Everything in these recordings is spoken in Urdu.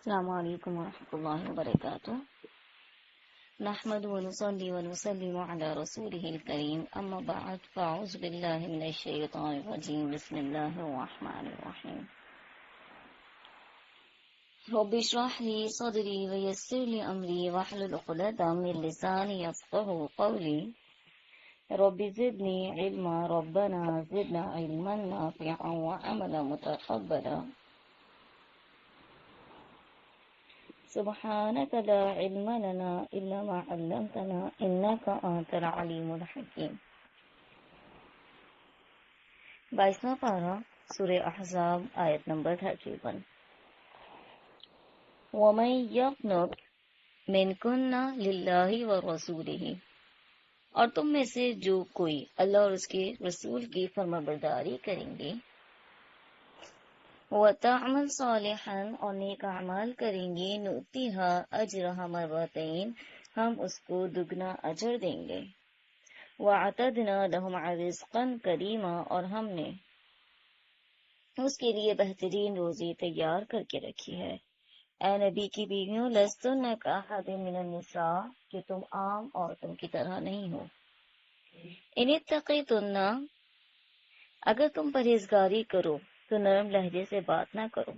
السلام علیکم ورحمۃ اللہ وبرکاتہ نحمد ونصلي ونسلم على رسوله الكريم اما بعد فاعوذ بالله من الشیطان الرجیم بسم اللہ الرحمن الرحیم رب اشرح لي صدری ويسر لي امری واحلل عقدۃ من لسانی يفقهوا قولی رب زدنی علما ربنا زدنا علما نافعا وعملا متقبلا سبحانك لا علم لنا إلا ما علمتنا إنك أنت العليم الحكيم 22واں پارہ سورہ احزاب آیت نمبر 31 وَمَن يَقْنُتْ مِنكُنَّ لِلَّهِ وَرَسُولِهِ اور تم میں سے جو کوئی اللہ اور اس کے رسول کی فرمانبرداری کریں گے وَتَعْمَلْ صَالِحًا اور نیک اعمال کریں گے نُؤْتِهَا أَجْرَهَا مَرَّتَيْن ہم اس کو دگنا اجر دیں گے وَأَعْتَدْنَا لَهُمْ رِزْقًا كَرِيمًا اور ہم نے اس کے لیے بہترین روزی تیار کر کے رکھی ہے اے نبی کی بیویوں لستن کأحد من النساء کہ تم عام عورتوں کی طرح نہیں ہو ان اتقیتن اگر تم پرہیزگاری کرو تو نرم لہجے سے بات نہ کرو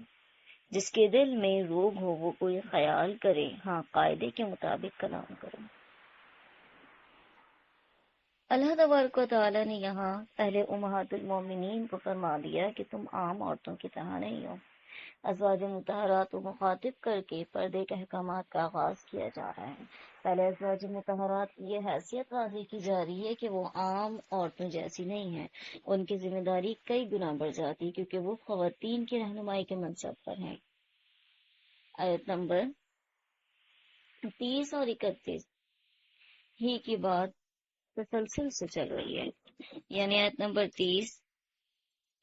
جس کے دل میں روگ ہو وہ کوئی خیال کرے ہاں قاعدے کے مطابق کلام کرو اللہ تبارک و تعالیٰ نے یہاں پہلے امہات المومنین کو فرما دیا کہ تم عام عورتوں کی طرح نہیں ہو ازواج مطہرات کو مخاطب کر کے پردے کے احکامات کا آغاز کیا جا رہا ہے پہلے ازواج مطہرات کی یہ حیثیت واضح کی جا رہی ہے کہ وہ عام عورتوں جیسی نہیں ہیں ان کی ذمہ داری کئی گنا بڑھ جاتی کیونکہ وہ خواتین کی رہنمائی کے منصب پر ہیں آیت نمبر 30 اور 31 ہی کی بات تسلسل سے چل رہی ہے یعنی آیت نمبر 30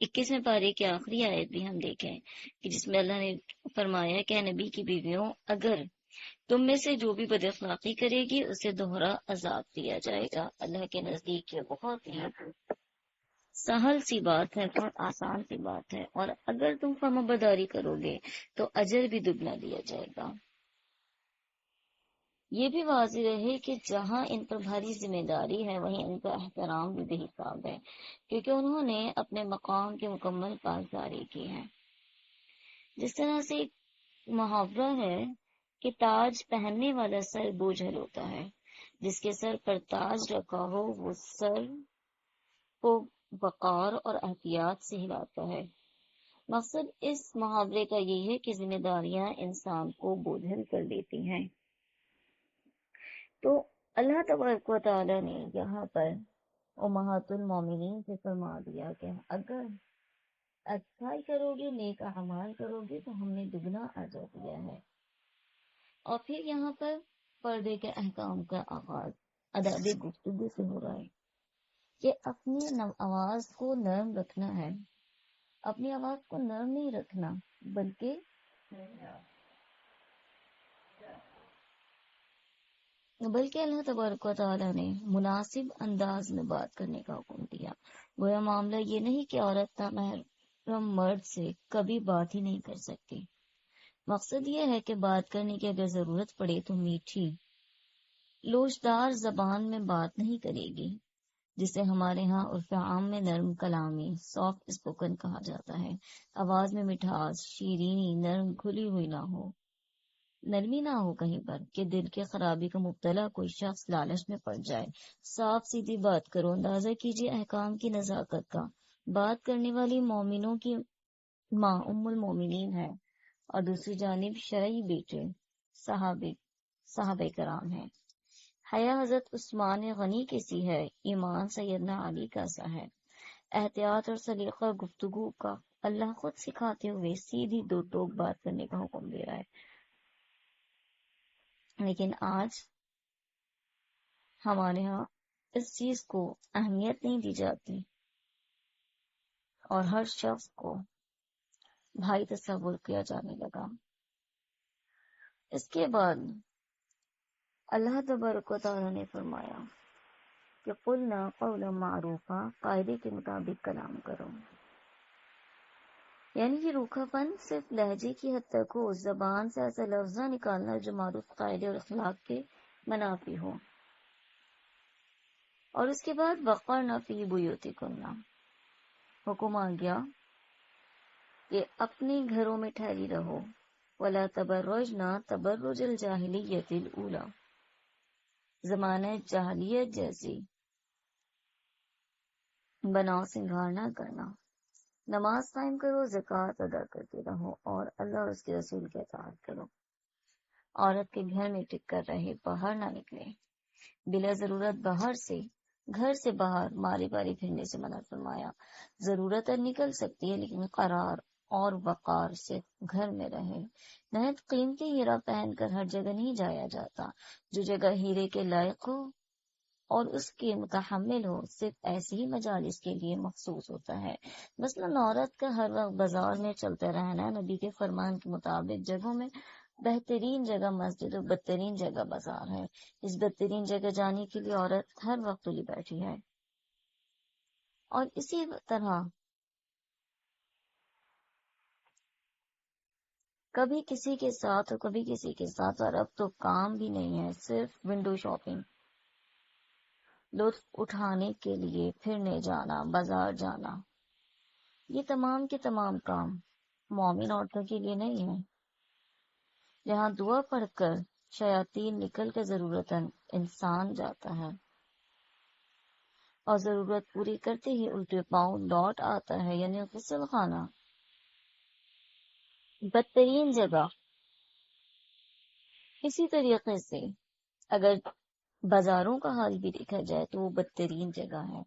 21ویں پارے کی آخری آیت بھی ہم دیکھیں کہ جس میں اللہ نے فرمایا کہ نبی کی بیویوں اگر تم میں سے جو بھی بد اخلاقی کرے گی اسے دوہرا عذاب دیا جائے گا اللہ کے نزدیک یہ بہت ہی سہل سی بات ہے اور آسان سی بات ہے اور اگر تم فرمانبرداری کرو گے تو اجر بھی دگنا دیا جائے گا یہ بھی واضح رہے کہ جہاں ان پر بھاری ذمہ داری ہے وہیں ان کا احترام بھی بے حساب ہے کیونکہ انہوں نے اپنے مقام کی مکمل پاسداری کی ہے جس طرح سے ایک محاورہ ہے کہ تاج پہننے والا سر بوجھل ہوتا ہے جس کے سر پر تاج رکھا ہو وہ سر کو وقار اور احتیاط سے ہلاتا ہے مقصد اس محاورے کا یہ ہے کہ ذمہ داریاں انسان کو بوجھل کر دیتی ہیں تو اللہ تبارک و تعالیٰ نے یہاں پر امہات المومنین سے فرما دیا کہ اگر اچھائی کرو گے نیک اعمال کرو گے تو ہم نے دگنا اجر دیا ہے اور پھر یہاں پر پردے کے احکام کا آغاز ادب گفتگو سے ہو رہا ہے کہ اپنی آواز کو نرم رکھنا ہے اپنی آواز کو نرم نہیں رکھنا بلکہ اللہ تبارک و تعالیٰ نے مناسب انداز میں بات کرنے کا حکم دیا گویا معاملہ یہ نہیں کہ عورت نامحرم مرد سے کبھی بات ہی نہیں کر سکتی مقصد یہ ہے کہ بات کرنے کی اگر ضرورت پڑے تو میٹھی لوچدار زبان میں بات نہیں کرے گی جسے ہمارے ہاں عرف عام میں نرم کلامی سافٹ اسپوکن کہا جاتا ہے آواز میں مٹھاس شیرینی نرم کھلی ہوئی نرمی نہ ہو کہیں پر کہ دل کے خرابی کا مبتلا کوئی شخص لالچ میں پڑ جائے صاف سیدھی بات کرو اندازہ کیجیے احکام کی نزاکت کا بات کرنے والی مومنوں کی ماں ام المومنین ہے اور دوسری جانب شرعی بیٹے صحابہ کرام ہیں حیا حضرت عثمان غنی کی سی ہے ایمان سیدنا علی کا سا ہے احتیاط اور سلیقہ گفتگو کا اللہ خود سکھاتے ہوئے سیدھی دو ٹوک بات کرنے کا حکم دے رہا ہے لیکن آج ہمارے ہاں اس چیز کو اہمیت نہیں دی جاتی اور ہر شخص کو بھائی تصور کیا جانے لگا اس کے بعد اللہ تبارک و تعالیٰ نے فرمایا کہ قلنا قولا معروفا قاعدے کے مطابق کلام کرو یعنی یہ روکھا پن صرف لہجے کی حد تک ہو، زبان سے ایسا لفظ نہ نکالنا جو معروف قاعدے اور اخلاق کے منافی ہو۔ اور اس کے بعد وقرن فی بیوتکن، حکم آ گیا کہ اپنے گھروں میں ٹھہری رہو، ولا تبرجنا تبرج الجاہلیت الاولی، زمانہ جاہلیت جیسی بناؤ سنگار نہ کرنا، نماز قائم کرو، زکوٰۃ ادا کرتے رہو، اور اللہ اور اس کے رسول کی اطاعت کرو۔ عورت کے گھر میں ٹک کر رہے، باہر نہ نکلے، بلا ضرورت گھر سے باہر ماری باری پھرنے سے منع فرمایا۔ ضرورت نکل سکتی ہے لیکن قرار اور وقار سے گھر میں رہے۔ نہایت قیمتی ہیرا پہن کر ہر جگہ نہیں جایا جاتا، جو جگہ ہیرے کے لائق ہو اور اس کے متحمل ہو صرف ایسی ہی مجالس کے لیے مخصوص ہوتا ہے۔ مثلاً عورت کا ہر وقت بازار میں چلتے رہنا، نبی کے فرمان کے مطابق جگہوں میں بہترین جگہ مسجد اور بدترین جگہ بازار ہے۔ اس بدترین جگہ جانے کے لیے عورت ہر وقت تلی بیٹھی ہے۔ اور اسی طرح کبھی کسی کے ساتھ اور کبھی کسی کے ساتھ، اور اب تو کام بھی نہیں ہے، صرف ونڈو شاپنگ، لطف اٹھانے کے لیے پھرنے جانا، بازار جانا، یہ تمام کے تمام کام مومن عورتوں کے لیے نہیں ہے۔ جہاں دعا پڑھ کر شیاطین نکل کر ضرورتاً انسان جاتا ہے اور ضرورت پوری کرتے ہی الٹے پاؤں لوٹ آتا ہے، یعنی غسل خانہ۔ بدترین جگہ، اسی طریقے سے اگر بازاروں کا حال بھی دیکھا جائے تو وہ بدترین جگہ ہے،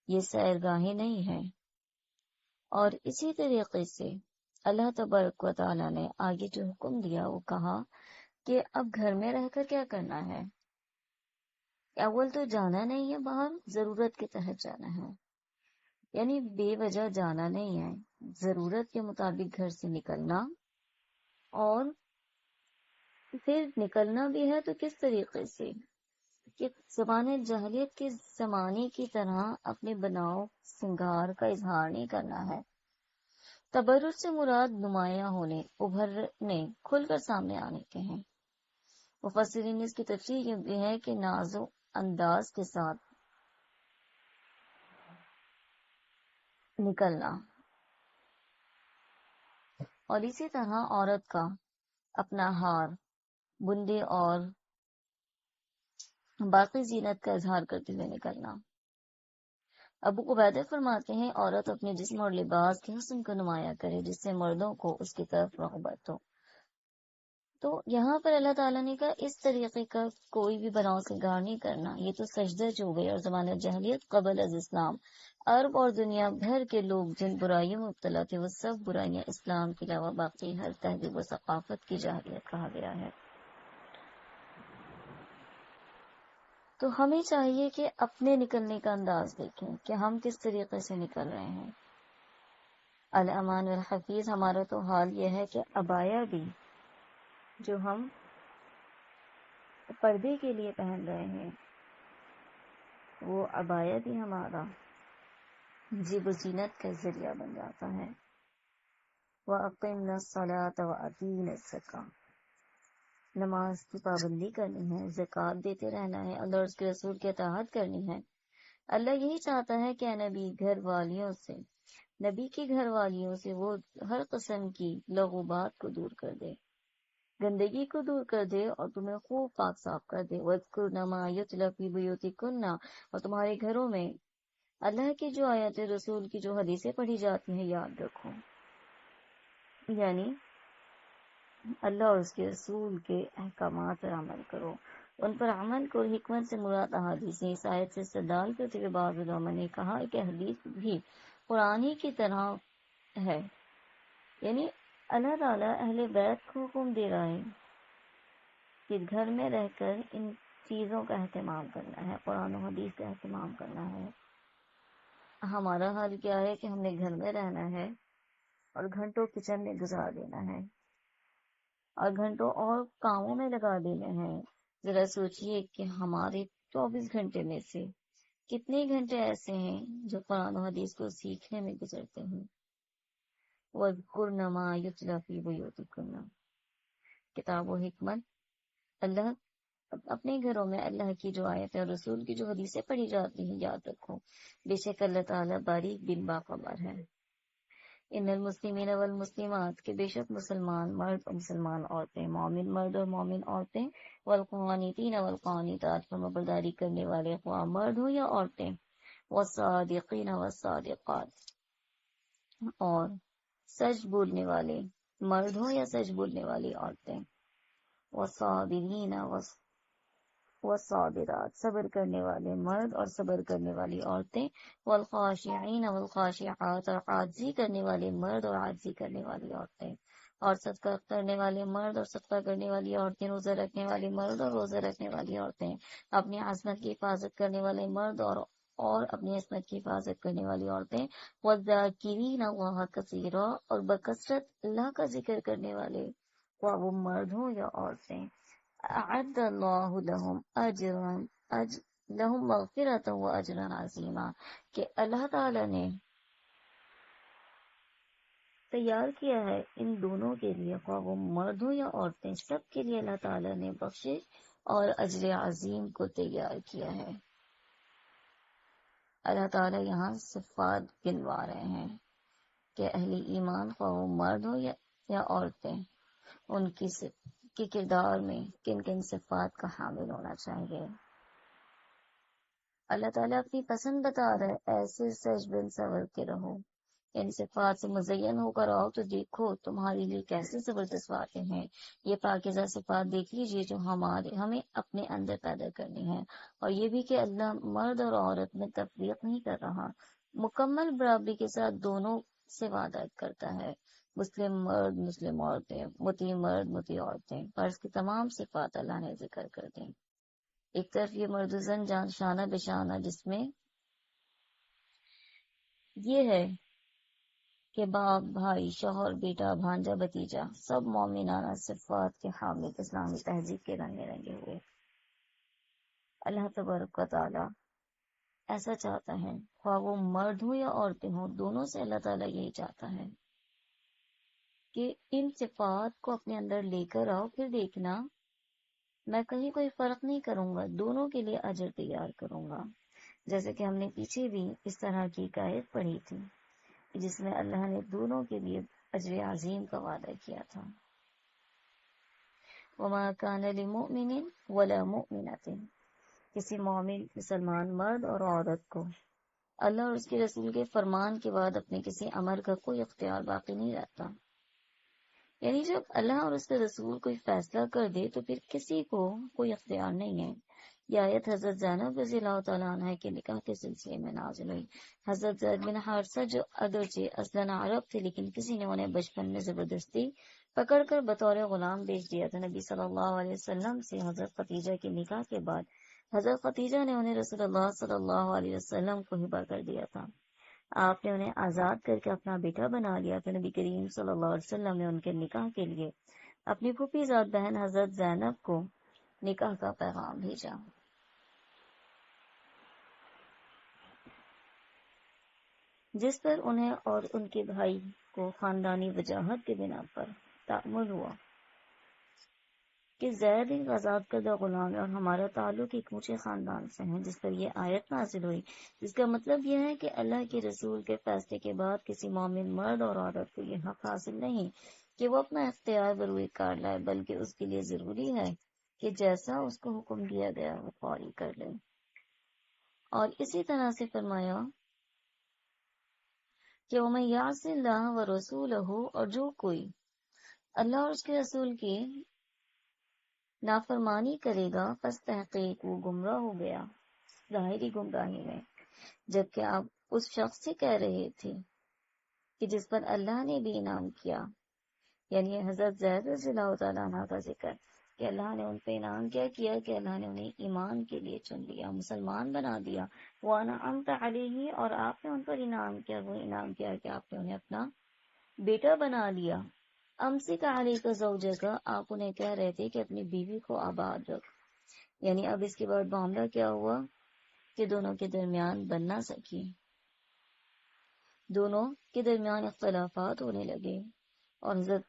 یہ سیرگاہیں نہیں ہیں۔ اور اسی طریقے سے اللہ تبارک و تعالیٰ نے آگے جو حکم دیا وہ کہا کہ اب گھر میں رہ کر کیا کرنا ہے۔ اول تو جانا نہیں ہے باہر، ضرورت کے تحت جانا ہے، یعنی بے وجہ جانا نہیں ہے، ضرورت کے مطابق گھر سے نکلنا، اور پھر نکلنا بھی ہے تو کس طریقے سے کہ زمانے جاہلیت کے زمانے کی طرح اپنے بناؤ سنگار کا اظہار نہیں کرنا ہے۔ تبرج سے مراد نمایاں ہونے، ابھرنے، کھل کر سامنے آنے کے ہیں۔ مفسرین نے اس کی تفسیر یہ ہے کہ ناز و انداز کے ساتھ نکلنا، اور اسی طرح عورت کا اپنا ہار، بندے اور باقی زینت کا اظہار کرتے ہوئے نکلنا۔ ابو عبیدہ فرماتے ہیں عورت اپنے جسم اور لباس کے حسن کو نمایاں کرے جس سے مردوں کو اس کی طرف رغبت ہو۔ تو یہاں پر اللہ تعالیٰ نے کہا اس طریقے کا کوئی بھی بناؤ سنگار نہیں کرنا، یہ تو سجدہ جو گئے۔ اور زمانہ جاہلیت قبل از اسلام عرب اور دنیا بھر کے لوگ جن برائیوں میں مبتلا تھے وہ سب برائیاں اسلام کے علاوہ باقی ہر تہذیب و ثقافت کی جاہلیت کہا گیا ہے۔ تو ہمیں چاہیے کہ اپنے نکلنے کا انداز دیکھیں کہ ہم کس طریقے سے نکل رہے ہیں۔ الامان الحفیظ، ہمارا تو حال یہ ہے کہ عبایا بھی جو ہم پردے کے لیے پہن رہے ہیں وہ عبایا بھی ہمارا جیب و زینت کا ذریعہ بن جاتا ہے۔ وَأَقِمْنَا الصَّلَاةَ وَأَتِينَا الزَّكَاةَ، نماز کی پابندی کرنی ہے، زکوٰۃ دیتے رہنا ہے، اللہ اور اس کے رسول کی اطاعت کرنی ہے۔ اللہ یہی چاہتا ہے کہ اے نبی نبی کی گھر والیوں سے وہ ہر قسم کی لغوبات کو دور کر دے، گندگی کو دور کر دے اور تمہیں خوب پاک صاف کر دے۔ وَاذْكُرْنَ مَا يُتْلَىٰ فِي بُيُوتِكُنَّ، اور تمہارے گھروں میں اللہ کی جو آیات رسول کی جو حدیثیں پڑھی جاتی ہیں یاد رکھو، یعنی اللہ اور اس کے رسول کے احکامات پر عمل کرو، ان پر عمل کو۔ حکمت سے مراد احادیث ہیں۔ اس آیت سے استدلال کرتے ہوئے بعض علماء نے کہا کہ حدیث بھی قرآن ہی کی طرح ہے، یعنی اللہ تعالیٰ اہل بیت کو حکم دے رہا ہے کہ گھر میں رہ کر ان چیزوں کا اہتمام کرنا ہے، قرآن و حدیث کا اہتمام کرنا ہے۔ ہمارا حال کیا ہے کہ ہم نے گھر میں رہنا ہے اور گھنٹوں کچن میں گزار دینا ہے اور گھنٹوں اور کاموں میں لگا دینے ہیں۔ ذرا سوچئے کہ ہمارے 24 گھنٹے میں سے کتنے گھنٹے ایسے ہیں جو قرآن و حدیث کو سیکھنے میں گزرتے ہیں۔ وَاذْكُرْنَ مَا يُتْلَى فِي بُيُوتِكُنَّ. کتاب و حکمت. اللہ اپنے گھروں میں اللہ کی جو آیت ہے اور رسول کی جو حدیثیں پڑھی جاتی ہیں یاد رکھو، بے شک اللہ تعالیٰ باریک بن باخبر ہے. ان المسلمین والمسلمات، کے بے شک مسلمان مرد اور مسلمان عورتیں، مومن مرد اور مومن عورتیں، والقانتین والقانتات، فرمانبرداری کرنے والے خواہ مرد ہو یا عورتیں، والصادقین والصادقات، اور سچ بولنے والے مرد ہو یا سچ بولنے والی عورتیں، والصابرین والصابرات، صبر کرنے والے مرد اور صبر کرنے والی عورتیں، والخاشعین والخاشعات، اور عاجزی کرنے والے مرد اور عاجزی کرنے والی عورتیں، اور صدقہ کرنے والے مرد اور صدقہ کرنے والی عورتیں، روزہ رکھنے والے مرد اور روزہ رکھنے والی عورتیں، اپنی عصمت کی حفاظت کرنے والے مرد اور اپنی عصمت کی حفاظت کرنے والی عورتیں، والذاکرین اللہ کثیرا، اور بکثرت اللہ کا ذکر کرنے والے، خواہ وہ مرد ہوں یا عورتیں. اعد اللہ لہم مغفرۃ و اجرا عظیما، کہ اللہ تعالی نے تیار کیا ہے ان دونوں کے لیے، خواہ وہ مرد ہوں یا عورتیں، سب کے لیے اللہ تعالی نے بخشش اور اجر عظیم کو تیار کیا ہے. اللہ تعالی یہاں صفات گنوا رہے ہیں کہ اہل ایمان خواہ وہ مرد ہو یا عورتیں، ان کی کردار میں کن کن صفات کا حامل ہونا چاہیے. اللہ تعالیٰ اپنی پسند بتا رہا ہے، ایسے سج بن سور کے رہو، ان صفات سے مزین ہو کر آؤ تو دیکھو تمہارے لیے کیسے زبردست باتیں ہیں. یہ پاکیزہ صفات دیکھ لیجیے جو ہمیں اپنے اندر پیدا کرنی ہے. اور یہ بھی کہ اللہ مرد اور عورت میں تفریق نہیں کر رہا، مکمل برابری کے ساتھ دونوں سے وعدہ کرتا ہے. مسلم مرد مسلم عورتیں، مطیع مرد مطیع عورتیں، فرض کی تمام صفات اللہ نے ذکر کر دیں. ایک طرف یہ مرد و زن جان شانہ بشانہ، جس میں یہ ہے کہ باپ بھائی شوہر بیٹا بھانجا بھتیجا سب مومنانہ صفات کے حامل، اسلامی تہذیب کے رنگے رنگے ہوئے. اللہ تبارک و تعالی ایسا چاہتا ہے، خواہ وہ مرد ہوں یا عورتیں ہوں، دونوں سے اللہ تعالیٰ یہی چاہتا ہے کہ ان صفات کو اپنے اندر لے کر آؤ، پھر دیکھنا میں کہیں کوئی فرق نہیں کروں گا، دونوں کے لیے اجر تیار کروں گا. جیسے کہ ہم نے پیچھے بھی اس طرح کی ایک آیت پڑھی تھی جس میں اللہ نے دونوں کے لیے اجر عظیم کا وعدہ کیا تھا. وَمَا كَانَ لِمُؤْمِنٍ وَلَا مُؤْمِنَةٍ، کسی مومن مسلمان مرد اور عورت کو اللہ اور اس کے رسول کے فرمان کے بعد اپنے کسی امر کا کوئی اختیار باقی نہیں رہتا. یعنی جب اللہ اور اس کے رسول کوئی فیصلہ کر دے تو پھر کسی کو کوئی اختیار نہیں ہے. یہ آیت حضرت زینب رضی اللہ تعالیٰ عنہ کے نکاح کے سلسلے میں نازل ہوئی. حضرت زید بن حارثہ جو اگرچہ اصلاً عرب تھے لیکن کسی نے انہیں بچپن میں زبردستی پکڑ کر بطور غلام بیچ دیا تھا. نبی صلی اللہ علیہ وسلم سے حضرت خدیجہ کے نکاح کے بعد حضرت خدیجہ نے انہیں رسول اللہ صلی اللہ علیہ وسلم کو ہبہ کر دیا تھا. آپ نے انہیں آزاد کر کے اپنا بیٹا بنا لیا. پھر نبی کریم صلی اللہ علیہ وسلم نے ان کے نکاح کے لیے اپنی پھوپھی زاد بہن حضرت زینب کو نکاح کا پیغام بھیجا. جس پر انہیں اور ان کے بھائی کو خاندانی وجاہت کے بنا پر تعمل ہوا کہ زید ایک آزاد کردہ غلام ہے اور ہمارا تعلق ایک اونچے خاندان سے ہے. جس پر یہ آیت نازل ہوئی، جس کا مطلب یہ ہے کہ اللہ کے رسول کے فیصلے کے بعد کسی مومن مرد اور عورت کو یہ حق حاصل نہیں کہ وہ اپنا اختیار بروئے کار لائے، بلکہ اس کے لیے ضروری ہے کہ جیسا اس کو حکم دیا گیا وہ فوری کر لے. اور اسی طرح سے فرمایا کہ وَمَن يَعْصِ اللَّهَ وَرَسُولَهُ، اور جو کوئی اللہ اور اس کے رسول کی نافرمانی کرے گا پس تحقیق وہ گمراہ ہو گیا ظاہری گمراہی میں. جبکہ آپ اس شخص سے کہہ رہے تھے کہ جس پر اللہ نے بھی انعام کیا، یعنی حضرت زید رضی اللہ تعالیٰ عنہ کا ذکر کہ اللہ نے ان پہ انعام کیا کہ اللہ نے انہیں ایمان کے لیے چن لیا، مسلمان بنا دیا. وَأَنْعَمْتَ عَلَيْهِ، اور آپ نے ان پر انعام کیا، وہ انعام کیا کہ آپ نے انہیں اپنا بیٹا بنا لیا. امسک علیک زوجک، آپ انہیں کہہ رہے تھے کہ اپنی بیوی کو آباد رکھ. یعنی اب اس کے بعد معاملہ کیا ہوا کہ دونوں کے درمیان بن نہ سکی. دونوں کے درمیان اختلافات ہونے لگے، اور حضرت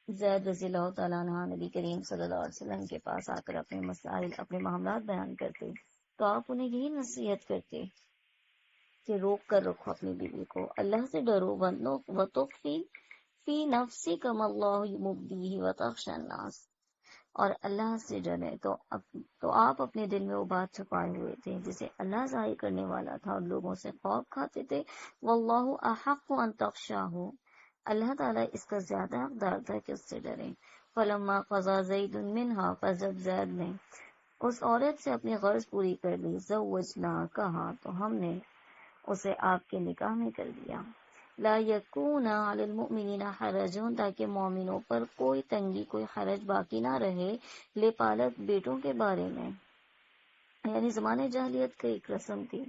زید رضی اللہ تعالیٰ عنہ نبی کریم صلی اللہ علیہ وسلم کے پاس آ کر اپنے مسائل، اپنے معاملات بیان کرتے، تو آپ انہیں یہی نصیحت کرتے کہ روک کر رکھو اپنی بیوی کو، اللہ سے ڈرو، وَتُخْفِي فِي نَفْسِكَ مَا اللَّهُ مُبْدِيهِ وَتَخْشَى النَّاسَ، اور اللہ سے ڈرے تو آپ اپنے دل میں وہ بات چھپائے ہوئے تھے جسے اللہ ظاہر کرنے والا تھا، اور لوگوں سے خوف کھاتے تھے۔ وَاللَّهُ أَحَقُّ أَن تَخْشَاهُ، اللہ تعالیٰ اس کا زیادہ حقدار تھا کہ اس سے ڈریں۔ فَلَمَّا قَضَى زَيْدٌ مِنْهَا، فَجب زید نے اس عورت سے اپنی غرض پوری کر لی، زوجناکہا، تو ہم نے اسے آپ کے نکاح میں کر دیا، لا یکون علی المؤمنین حرج، تاکہ مومنوں پر کوئی تنگی، کوئی حرج باقی نہ رہے، لے پالت بیٹوں کے بارے میں۔ یعنی زمانے جاہلیت کا ایک رسم تھی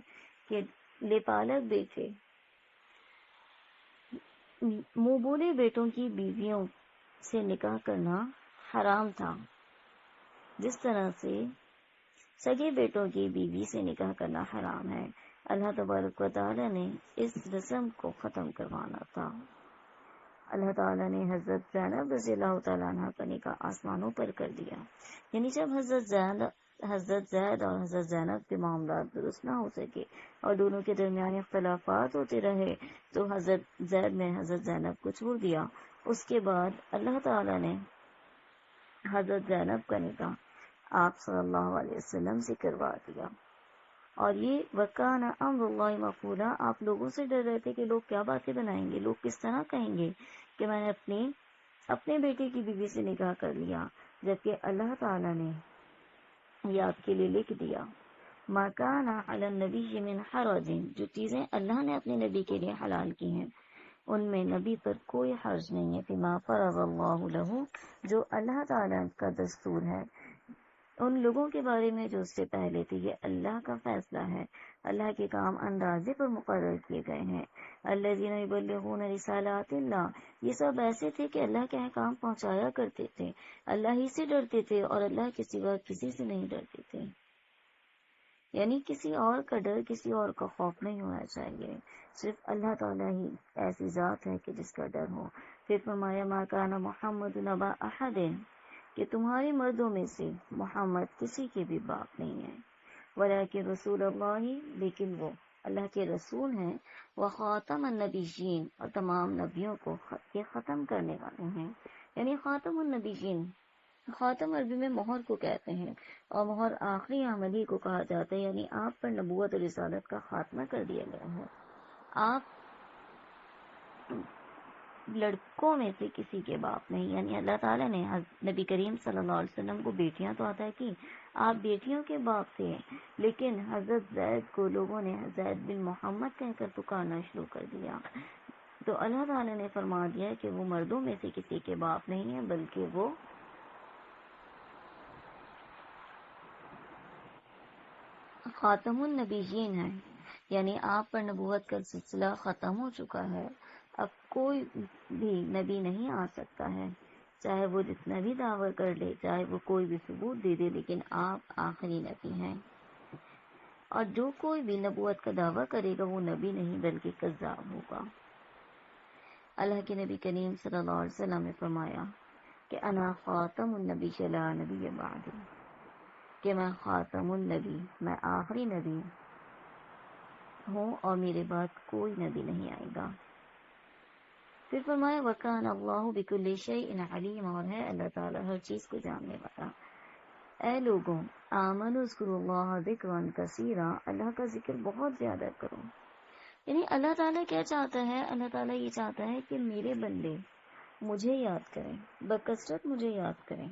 کہ لے پالت بیٹے، منہ بولے بیٹوں کی بیویوں سے نکاح کرنا حرام تھا، جس طرح سے سگے بیٹوں کی بیوی سے نکاح کرنا حرام ہے۔ اللہ تبارک و تعالیٰ نے اس رسم کو ختم کروانا تھا۔ اللہ تعالیٰ نے حضرت زینب رضی اللہ تعالیٰ عنہ کا نکاح آسمانوں پر کر دیا، یعنی جب حضرت زید اور حضرت زینب کے معاملات درست نہ ہو سکے اور دونوں کے درمیان اختلافات ہوتے رہے، تو حضرت زید نے حضرت زینب کو چھوڑ دیا۔ اس کے بعد اللہ تعالیٰ نے حضرت زینب کا نکاح آپ صلی اللہ علیہ وسلم سے کروا دیا، اور یہ وکان امر اللہ مفعولا، آپ لوگوں سے ڈر رہے تھے کہ لوگ کیا باتیں بنائیں گے، لوگ کس طرح کہیں گے کہ میں نے اپنے بیٹے کی بیوی سے نکاح کر لیا، جبکہ اللہ تعالیٰ نے یہ آپ کے لیے لکھ دیا۔ ما کان علی النبی من حرج، جو چیزیں اللہ نے اپنے نبی کے لیے حلال کی ہیں ان میں نبی پر کوئی حرج نہیں ہے، فیما فرض اللہ لہ، جو اللہ تعالیٰ کا دستور ہے ان لوگوں کے بارے میں جو اس سے پہلے تھے۔ یہ اللہ کا فیصلہ ہے، اللہ کے کام اندازے پر مقرر کیے گئے ہیں۔ الذین یبلغون رسالات اللہ، یہ سب ایسے تھے کہ اللہ کے احکام پہنچایا کرتے تھے، اللہ ہی سے ڈرتے تھے اور اللہ کے سوا کسی سے نہیں ڈرتے تھے، یعنی کسی اور کا ڈر، کسی اور کا خوف نہیں ہونا چاہیے، صرف اللہ تعالیٰ ہی ایسی ذات ہے کہ جس کا ڈر ہو۔ پھر فرمایا ما کان محمد نبا احد، کہ تمہارے مردوں میں سے محمد کسی کے بھی باپ نہیں ہے، ولیکن رسول اللہ، لیکن وہ اللہ کے رسول ہیں، وخاتم النبیین، اور تمام نبیوں کو یہ ختم کرنے والے ہیں، یعنی خاتم النبیین، خاتم عربی میں مہر کو کہتے ہیں، اور مہر آخری عملی کو کہا جاتا ہے، یعنی آپ پر نبوت اور رسالت کا خاتمہ کر دیا گیا ہے، آپ لڑکوں میں سے کسی کے باپ نہیں، یعنی اللہ تعالیٰ نے نبی کریم صلی اللہ علیہ وسلم کو بیٹیاں تو عطا کی، آپ بیٹیوں کے باپ تھے، لیکن حضرت زید کو لوگوں نے زید بن محمد کہہ کر پکارنا شروع کر دیا، تو اللہ تعالیٰ نے فرما دیا کہ وہ مردوں میں سے کسی کے باپ نہیں ہیں، بلکہ وہ خاتم النبیین ہیں، یعنی آپ پر نبوت کا سلسلہ ختم ہو چکا ہے، اب کوئی بھی نبی نہیں آ سکتا ہے، چاہے وہ جتنا بھی دعویٰ کر لے، چاہے وہ کوئی بھی ثبوت دے دے، لیکن آپ آخری نبی ہیں، اور جو کوئی بھی نبوت کا دعویٰ کرے گا وہ نبی نہیں بلکہ کذاب ہوگا۔ اللہ کے نبی کریم صلی اللہ علیہ وسلم نے فرمایا کہ انا خاتم النبی لا نبی بعدی، کہ میں خاتم النبی، میں آخری نبی ہوں اور میرے بعد کوئی نبی نہیں آئے گا۔ پھر فرمایا وَكَانَ اللَّهُ بِكُلِّ شَيْءٍ عَلِيمًا، اور ہے اللہ تعالیٰ ہر چیز کو جاننے والا۔ اے لوگوں، آمنوا اذکروا اللہ ذکرا کثیرا، اللہ کا ذکر بہت زیادہ کرو، یعنی اللہ تعالیٰ کیا چاہتا ہے؟ اللہ تعالیٰ یہ چاہتا ہے کہ میرے بندے مجھے یاد کریں، بکثرت مجھے یاد کریں،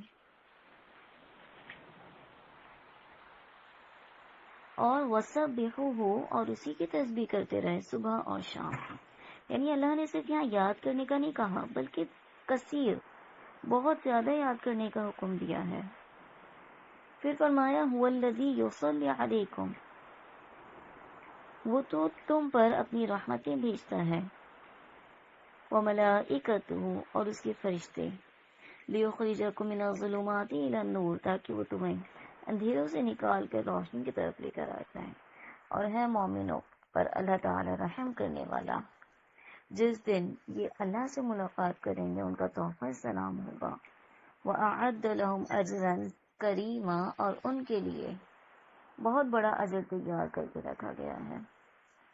اور وَسَبِّحُوهُ، اور اسی کی تسبیح کرتے رہے صبح اور شام، یعنی اللہ نے صرف یہاں یاد کرنے کا نہیں کہا بلکہ کثیر، بہت زیادہ یاد کرنے کا حکم دیا ہے۔ پھر فرمایا هُوَ الَّذِي يُصَلِّي عَلَيْكُمْ، وہ تو تم پر اپنی رحمتیں بھیجتا ہے، وَمَلَائِكَتُهُ، اور اس کے فرشتے، لِيُخْرِجَكُم مِّنَ الظُّلُمَاتِ إِلَى النُّورِ، تاکہ وہ تمہیں اندھیروں سے نکال کر روشنی کی طرف لے کر آ جائیں، اور ہے مومنوں پر اللہ تعالی رحم کرنے والا۔ جس دن یہ اللہ سے ملاقات کریں گے ان کا تحفہ سلام ہوگا. وَأَعَدَّ لَهُمْ أَجْرًا كَرِيمًا، اور ان کے لیے بہت بڑا اجر تیار کر کے رکھا گیا ہے.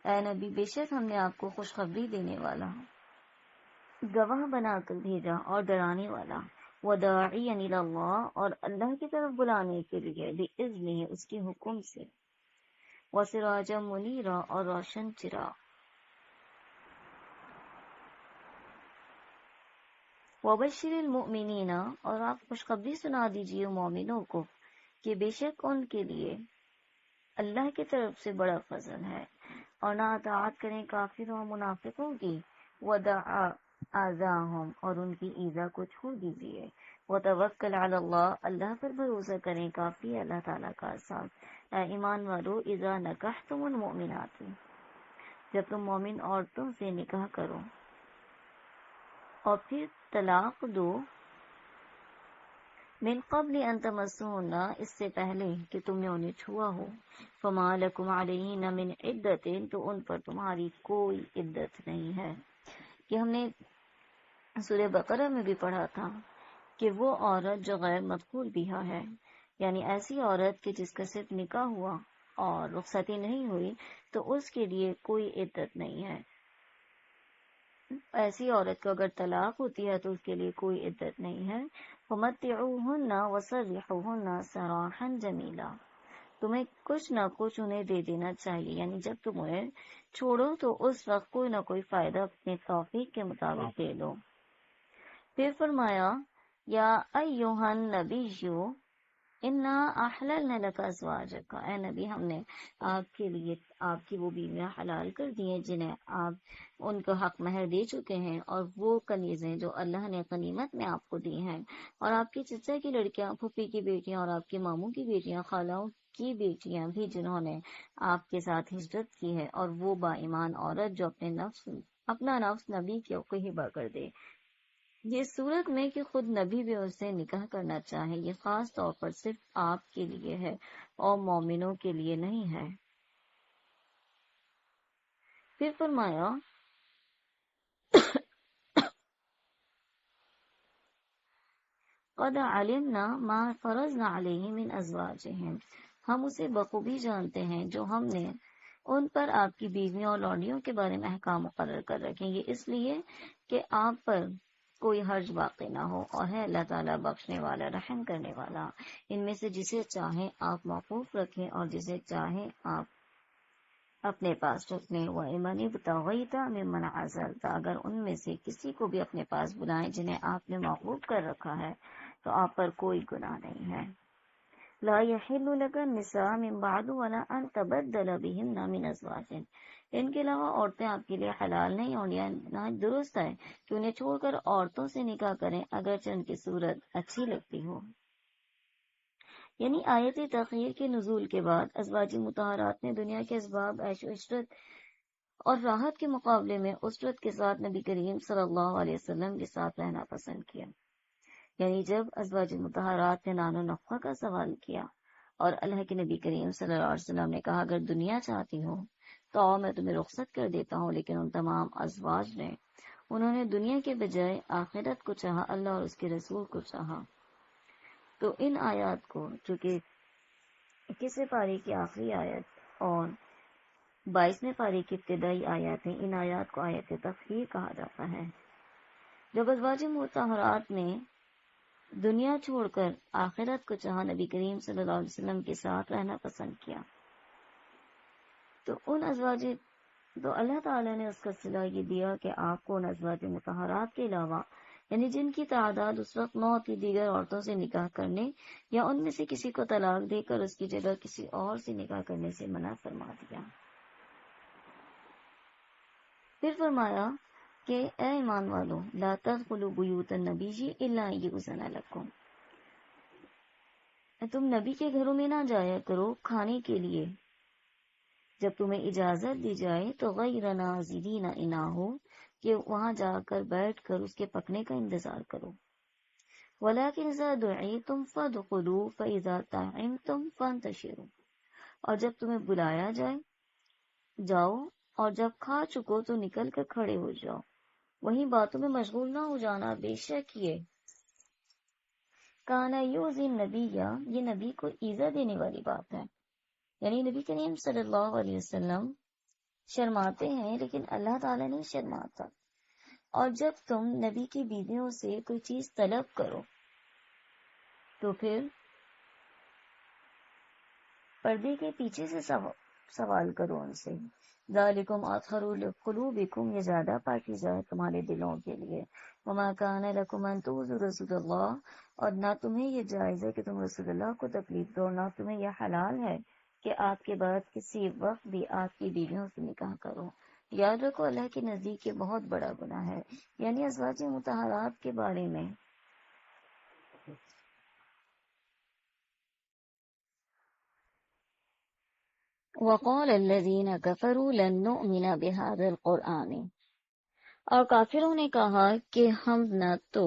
اے نبی، بے شک ہم نے آپ کو خوشخبری دینے والا، گواہ بنا کر بھیجا اور ڈرانے والا، وَدَاعِيًا إِلَى اللَّهِ، اور اللہ کی طرف بلانے کے لیے، بِإِذْنِهِ، اس کے حکم سے، وَسِرَاجًا مُنِيرًا، اور روشن چراغ، وَبَشِّرِ الْمُؤْمِنِينَ، اور آپ خوشخبری سنا دیجئے مومنوں کو کہ بے شک ان کے لیے اللہ کی طرف سے بڑا فضل ہے، اور نہ اطاعت کریں کافروں اور منافقوں کی، وَدَعَ آذَاهُمْ، اور ان کی ایذا کو چھوڑ دیجیے، وَتَوَکَّلْ عَلَى اللَّهِ، اللہ پر بھروسہ کریں، کافی اللہ تعالیٰ کا ساتھ. اے ایمان والو، اذا نکحتم المؤمنات، جب تم مومن عورتوں سے نکاح کرو اور پھر طلاق دو، من قبل ان تمسوہن، اس سے پہلے کہ تم نے انہیں چھوا ہو، فما لکم علیہن من عدت، تو ان پر تمہاری کوئی عدت نہیں ہے. کہ ہم نے سورہ بقرہ میں بھی پڑھا تھا کہ وہ عورت جو غیر مدخول بیہا ہے، یعنی ایسی عورت کہ جس کا صرف نکاح ہوا اور رخصتی نہیں ہوئی، تو اس کے لیے کوئی عدت نہیں ہے. ایسی عورت کو اگر طلاق ہوتی ہے تو اس کے لیے کوئی عدت نہیں ہے. فَمَتِّعُوهُنَّ وَسَرِّحُوهُنَّ سَرَاحًا جَمِيلًا، تمہیں کچھ نہ کچھ انہیں دے دینا چاہیے، یعنی جب تم انہیں چھوڑو تو اس وقت کوئی نہ کوئی فائدہ اپنے توفیق کے مطابق دے دو. پھر فرمایا یا ایھا النبی انا احللنا لک ازواجک، اے نبی ہم نے آپ کے لیے آپ کی وہ بیویاں حلال کر دی ہیں جنہیں آپ ان کو حق مہر دے چکے ہیں، اور وہ کنیزیں جو اللہ نے غنیمت میں آپ کو دی ہیں، اور آپ کی چچا کی لڑکیاں، پھوپھی کی بیٹیاں، اور آپ کے ماموں کی بیٹیاں، خالوں کی بیٹیاں بھی جنہوں نے آپ کے ساتھ ہجرت کی ہے، اور وہ با ایمان عورت جو اپنا نفس نبی کو ہبہ کر دے. یہ صورت میں کہ خود نبی بھی اس سے نکاح کرنا چاہے، یہ خاص طور پر صرف آپ کے لیے ہے اور مومنوں کے لیے نہیں ہے. پھر فرمایا قَدْ عَلِمْنَا مَا فَرَضْنَا عَلَيْهِمْ مِنْ أَزْوَاجِهِمْ، ہم اسے بخوبی جانتے ہیں جو ہم نے ان پر آپ کی بیویوں اور لونڈیوں کے بارے میں احکام مقرر کر رکھیں گے، اس لیے کہ آپ پر کوئی حرج باقی نہ ہو، اور ہے اللہ تعالیٰ بخشنے والا، رحم کرنے والا. ان میں سے جسے چاہیں آپ موقوف رکھیں اور جسے چاہیں آپ اپنے پاس رکھ لیں. وَإِمَنِ ابْتَغَيْتَ مِمَّنْ عَزَلْتَ، اگر ان میں سے کسی کو بھی اپنے پاس بلائیں جنہیں آپ نے موقوف کر رکھا ہے تو آپ پر کوئی گناہ نہیں ہے. لا يحل لك النساء من بعد ولا ان تبدل بهن من ازواج، ان کے علاوہ عورتیں آپ کے لیے حلال نہیں، اور یہ نہ درست ہے کہ انہیں چھوڑ کر عورتوں سے نکاح کریں اگرچہ ان کی صورت اچھی لگتی ہو. یعنی آیت تخیر کے نزول کے بعد ازواج مطہرات نے دنیا کے اسباب عیش و عشرت اور راحت کے مقابلے میں عشرت کے ساتھ نبی کریم صلی اللہ علیہ وسلم کے ساتھ رہنا پسند کیا. یعنی جب ازواج مطہرات نے نان و نفقہ کا سوال کیا اور اللہ کے نبی کریم صلی اللہ علیہ وسلم نے کہا اگر دنیا چاہتی ہو تو میں تمہیں رخصت کر دیتا ہوں، لیکن ان تمام ازواج نے انہوں نے دنیا کے بجائے آخرت کو چاہا، اللہ اور اس کے رسول کو چاہا. تو ان آیات کو، چونکہ 21ویں پارے کی آخری آیت اور 22ویں پارے کی ابتدائی آیات ہیں، ان آیات کو آیت تخیر کہا جاتا ہے. جب ازواج مطہرات نے دنیا چھوڑ کر آخرت کو چاہا، نبی کریم صلی اللہ علیہ وسلم کے ساتھ رہنا پسند کیا، تو ان ازواج تو اللہ تعالیٰ نے اس کا صلہ یہ دیا کہ آپ کو ان ازواج مطہرات کے علاوہ، یعنی جن کی تعداد اس وقت 9 تھی، دیگر عورتوں سے نکاح کرنے یا ان میں سے کسی کو طلاق دے کر اس کی جگہ کسی اور سے نکاح کرنے سے منع فرما دیا. پھر فرمایا کہ اے ایمان والو لا تدخلوا بیوت النبی الا ان یؤذن لکم، تم نبی کے گھروں میں نہ جایا کرو کھانے کے لیے جب تمہیں اجازت دی جائے، تو غیر ناظرین اناہ، کہ وہاں جا کر بیٹھ کر اس کے پکنے کا انتظار کرو. ولیکن اذا دعیتم فادخلوا فاذا طعمتم فانتشروا، اور جب تمہیں بلایا جائے جاؤ، اور جب کھا چکو تو نکل کر کھڑے ہو جاؤ. وہی باتوں میں مشغول نہ ہو جانا. بے شک یہ کانا یوزی نبی، یہ نبی کو ایزا دینے والی بات ہے. یعنی نبی کریم صلی اللہ علیہ وسلم شرماتے ہیں لیکن اللہ تعالیٰ نہیں شرماتا. اور جب تم نبی کی بیویوں سے کوئی چیز طلب کرو تو پھر پردے کے پیچھے سے سوال کرو ان سے. ذالکم اطہر لقلوبکم، یہ زیادہ پاکیزہ ہے تمہارے دلوں کے لیے. وما کان لکم ان تؤذوا رسول اللہ، اور نہ تمہیں یہ جائز ہے کہ تم رسول اللہ کو تکلیف دو، نہ تمہیں یہ حلال ہے کہ آپ کے بعد کسی وقت بھی آپ کی بیویوں سے نکاح کرو. یاد رکھو اللہ کے نزدیک یہ بہت بڑا گناہ ہے. یعنی ازواج مطہرات کے بارے میں وقال الذين كفروا لن نؤمن بهذا القرآن، اور کافروں نے کہا کہ ہم نہ تو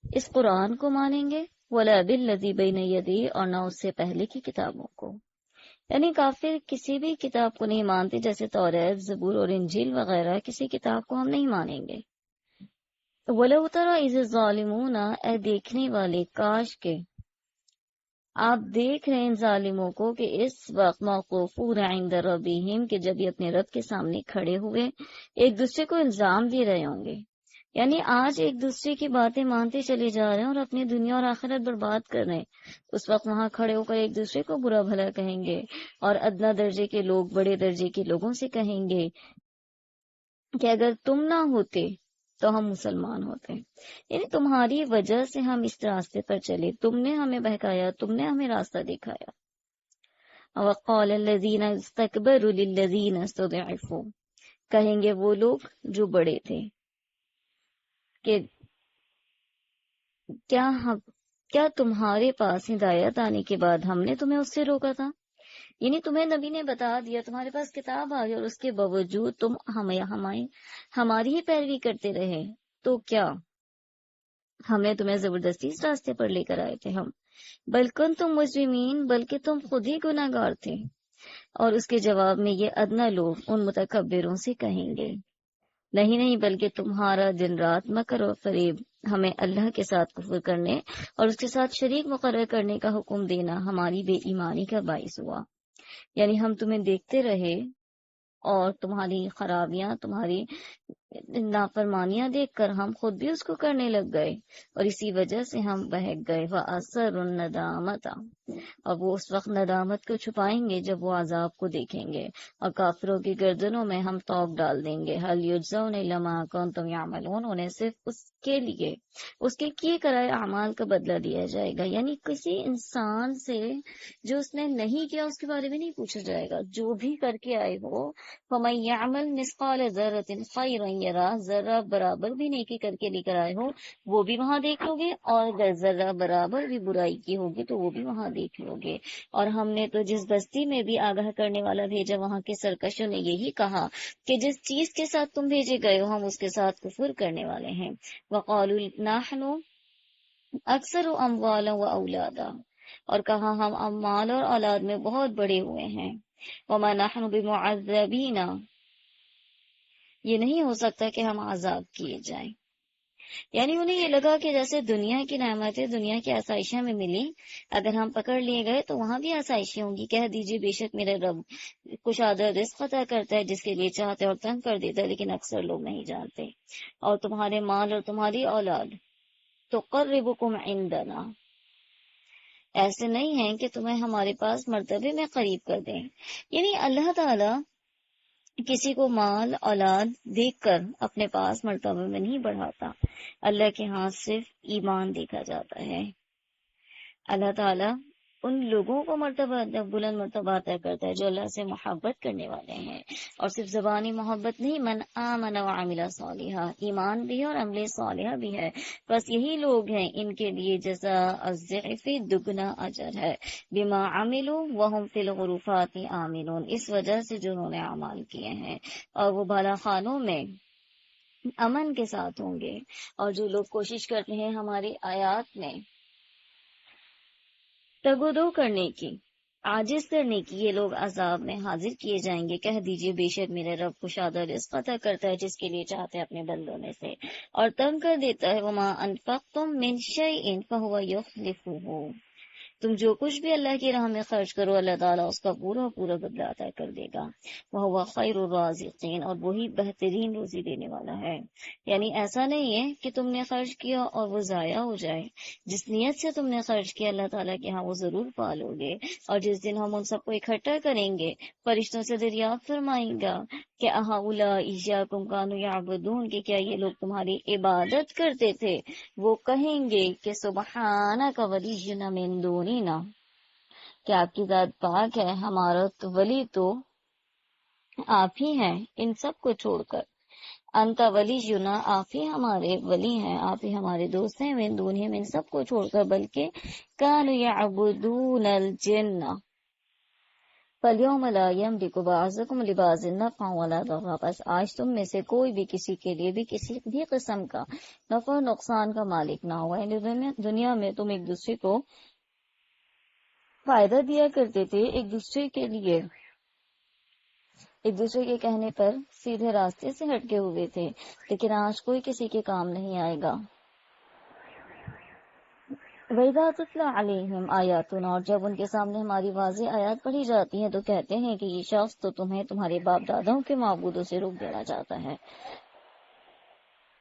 اس قرآن کو مانیں گے ولا بالذی بین یدیہ، اور نہ اس سے پہلے کی کتابوں کو. یعنی کافر کسی بھی کتاب کو نہیں مانتے، جیسے توریت، زبور اور انجیل وغیرہ کسی کتاب کو ہم نہیں مانیں گے. وَلَوْ تَرَى إِذِ الظَّالِمُونَ، اے دیکھنے والے کاش کے آپ دیکھ رہے ہیں ان ظالموں کو کہ اس وقت موقوفون عند ربہم، کہ جب یہ اپنے رب کے سامنے کھڑے ہوئے ایک دوسرے کو الزام دے رہے ہوں گے. یعنی آج ایک دوسرے کی باتیں مانتے چلے جا رہے ہیں اور اپنی دنیا اور آخرت برباد کر رہے ہیں. اس وقت وہاں کھڑے ہو کر ایک دوسرے کو برا بھلا کہیں گے، اور ادنا درجے کے لوگ بڑے درجے کے لوگوں سے کہیں گے کہ اگر تم نہ ہوتے تو ہم مسلمان ہوتے. یعنی تمہاری وجہ سے ہم اس راستے پر چلے، تم نے ہمیں بہکایا، تم نے ہمیں راستہ دکھایا. وقال الذین استکبروا للذین استضعفوا، کہیں گے وہ لوگ جو بڑے تھے کہ کیا تمہارے پاس ہدایت آنے کے بعد ہم نے تمہیں اس سے روکا تھا؟ یعنی تمہیں نبی نے بتا دیا، تمہارے پاس کتاب آ گئی، اور اس کے باوجود تم ہماری ہی پیروی کرتے رہے. تو کیا ہمیں تمہیں زبردستی اس راستے پر لے کر آئے تھے ہم؟ بلکہ تم مجرمین، بلکہ تم خود ہی گناہ گار تھے. اور اس کے جواب میں یہ ادنا لوگ ان متکبروں سے کہیں گے نہیں بلکہ تمہارا دن رات مکر و فریب ہمیں اللہ کے ساتھ کفر کرنے اور اس کے ساتھ شریک مقرر کرنے کا حکم دینا ہماری بے ایمانی کا باعث ہوا. یعنی ہم تمہیں دیکھتے رہے اور تمہاری خرابیاں، تمہاری نافرمانیاں دیکھ کر ہم خود بھی اس کو کرنے لگ گئے، اور اسی وجہ سے ہم بہک گئے. وَأَسَرُّ النَّدَامَةَ، اور وہ اس وقت ندامت کو چھپائیں گے جب وہ عذاب کو دیکھیں گے. اور کافروں کی گردنوں میں ہم توق ڈال دیں گے. هَلْ يُجْزَوْنَ إِلَّا مَا كُنتُمْ يَعْمَلُونَ، انہیں صرف اس کے کیے کرائے اعمال کا بدلہ دیا جائے گا. یعنی کسی انسان سے جو اس نے نہیں کیا اس کے بارے میں نہیں پوچھا جائے گا، جو بھی کر کے آئے ہو. فَمَن يَعْمَلْ مِثْقَالَ ذَرَّةٍ خَيْرًا يَرَهُ، ذرہ برابر بھی نیکی کر کے لے کر آئے ہو وہ بھی وہاں دیکھ لو گے، اور اگر ذرہ برابر بھی برائی کی ہوگی تو وہ بھی وہاں دیکھ لو گے. اور ہم نے تو جس بستی میں بھی آگاہ کرنے والا بھیجا، وہاں کے سرکشوں نے یہی کہا کہ جس چیز کے ساتھ تم بھیجے گئے ہو ہم اس کے ساتھ کفر کرنے والے ہیں. وَقَالُوا نَحْنُ أَكْثَرُ أَمْوَالًا وَأَوْلَادًا، اور کہا ہم اموال اور اولاد میں بہت بڑے ہوئے ہیں. وَمَا نَحْنُ بِمُعَذَّبِينَ، یہ نہیں ہو سکتا کہ ہم عذاب کیے جائیں. یعنی انہیں یہ لگا کہ جیسے دنیا کی نعمتیں، دنیا کی آسائشیں میں ملی، اگر ہم پکڑ لیے گئے تو وہاں بھی آسائشیں ہوں گی. کہہ دیجئے بے شک میرا رب کشادہ رزق عطا کرتا ہے جس کے لیے چاہتے اور تنگ کر دیتا ہے، لیکن اکثر لوگ نہیں جانتے. اور تمہارے مال اور تمہاری اولاد تقربکم عندنا، ایسے نہیں ہیں کہ تمہیں ہمارے پاس مرتبے میں قریب کر دیں. یعنی اللہ تعالیٰ کسی کو مال اولاد دیکھ کر اپنے پاس مرتبہ میں نہیں بڑھاتا. اللہ کے ہاں صرف ایمان دیکھا جاتا ہے. اللہ تعالیٰ ان لوگوں کو مرتبہ بلند مرتبہ عطا کرتا ہے جو اللہ سے محبت کرنے والے ہیں، اور صرف زبانی محبت نہیں، من آمن وعمل صالحا، ایمان بھی ہے اور عمل صالحہ بھی ہے. بس یہی لوگ ہیں ان کے لیے جزاء الضعف، دگنا اجر ہے. بما عملوا وهم فی الغرفات آمنون، اس وجہ سے جو انہوں نے اعمال کیے ہیں، اور وہ بالا خانوں میں امن کے ساتھ ہوں گے. اور جو لوگ کوشش کرتے ہیں ہماری آیات میں تگودو کرنے کی عاجز کرنے کی یہ لوگ عذاب میں حاضر کیے جائیں گے۔ کہہ دیجئے بے شک میرے رب کشادہ رزق عطا کرتا ہے جس کے لیے چاہتے ہیں اپنے بندوں میں سے، اور تنگ کر دیتا ہے۔ وما انفقتم من شیء فهو یخلفہ، تم جو کچھ بھی اللہ کی راہ میں خرچ کرو اللہ تعالیٰ اس کا پورا پورا بدلہ عطا کر دے گا۔ وہو خیر الرازقین، اور وہی بہترین روزی دینے والا ہے۔ یعنی ایسا نہیں ہے کہ تم نے خرچ کیا اور وہ ضائع ہو جائے، جس نیت سے تم نے خرچ کیا اللہ تعالیٰ کے ہاں وہ ضرور پالو گے۔ اور جس دن ہم ان سب کو اکٹھا کریں گے فرشتوں سے دریافت فرمائیں گا کہ اہؤلاء ایاکم کانوا یعبدون، کہ کیا یہ لوگ تمہاری عبادت کرتے تھے؟ وہ کہیں گے کہ سبحانک ولینا من دوننا، کہ آپ کی ذات پاک ہے، ہمارا تو ولی تو آپ ہی ہیں ان سب کو چھوڑ کر۔ انت ولینا، آپ ہی ہمارے ولی ہیں، آپ ہی ہمارے دوست ہیں، من دونہم، ان سب کو چھوڑ کر، بلکہ کانوا یعبدون الجن فَالْيَوْمَ لَا يَمْلِكُ بَعْضُكُمْ لِبَعْضٍ نَفْعًا وَلَا ضَرًّا، بس آج تم میں سے کوئی بھی کسی کے لیے بھی کسی بھی قسم کا نفع و نقصان کا مالک نہ ہوا۔ یعنی دنیا میں تم ایک دوسرے کو فائدہ دیا کرتے تھے، ایک دوسرے کے لیے، ایک دوسرے کے کہنے پر سیدھے راستے سے ہٹکے ہوئے تھے، لیکن آج کوئی کسی کے کام نہیں آئے گا۔ وَإِذَا تُتْلَىٰ عَلَيْهِمْ آيَاتُنَا، اور جب ان کے سامنے ہماری واضح آیات پڑھی جاتی ہیں تو کہتے ہیں کہ یہ شخص تو تمہیں تمہارے باپ داداؤں کے معبودوں سے روک دینا چاہتا ہے۔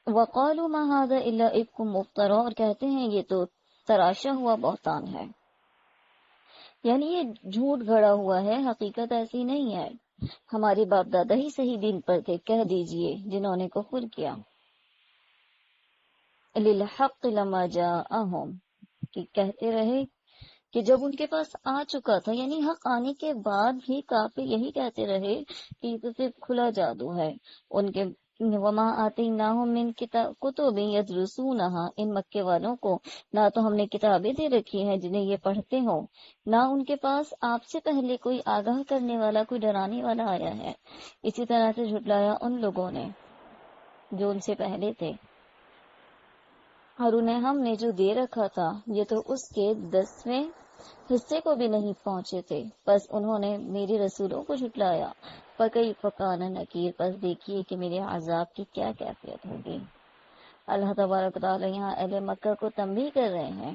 وَقَالُوا مَا هَٰذَا إِلَّا إِفْكٌ مُفْتَرًى، اور کہتے ہیں یہ تو تراشا ہوا بہتان ہے، یعنی یہ جھوٹ گھڑا ہوا ہے، حقیقت ایسی نہیں ہے، ہمارے باپ دادا ہی صحیح دین پر تھے۔ کہہ دیجئے جنہوں نے کفر کیا، لِلْحَقِّ لَمَّا جَاءَهُمْ، کہ کہتے رہے کہ جب ان کے پاس آ چکا تھا، یعنی حق آنے کے بعد بھی کافر یہی کہتے رہے کہ یہ تو صرف کھلا جادو ہے۔ ان کے وما آتیناہم من کتب یدرسونہا، ان مکے والوں کو نہ تو ہم نے کتابیں دے رکھی ہیں جنہیں یہ پڑھتے ہوں، نہ ان کے پاس آپ سے پہلے کوئی آگاہ کرنے والا، کوئی ڈرانے والا آیا ہے۔ اسی طرح سے جھٹلایا ان لوگوں نے جو ان سے پہلے تھے، اور انہیں ہم نے جو دے رکھا تھا یہ تو اس کے 10ویں حصے کو بھی نہیں پہنچے تھے، بس انہوں نے میری رسولوں کو جھٹلایا۔ فَكَيْفَ كَانَ نَكِيرٌ، پس دیکھیے کہ میرے عذاب کی کیا کیفیت ہوگی۔ اللہ تبارک و تعالی یہاں اہل مکہ کو تنبیہ کر رہے ہیں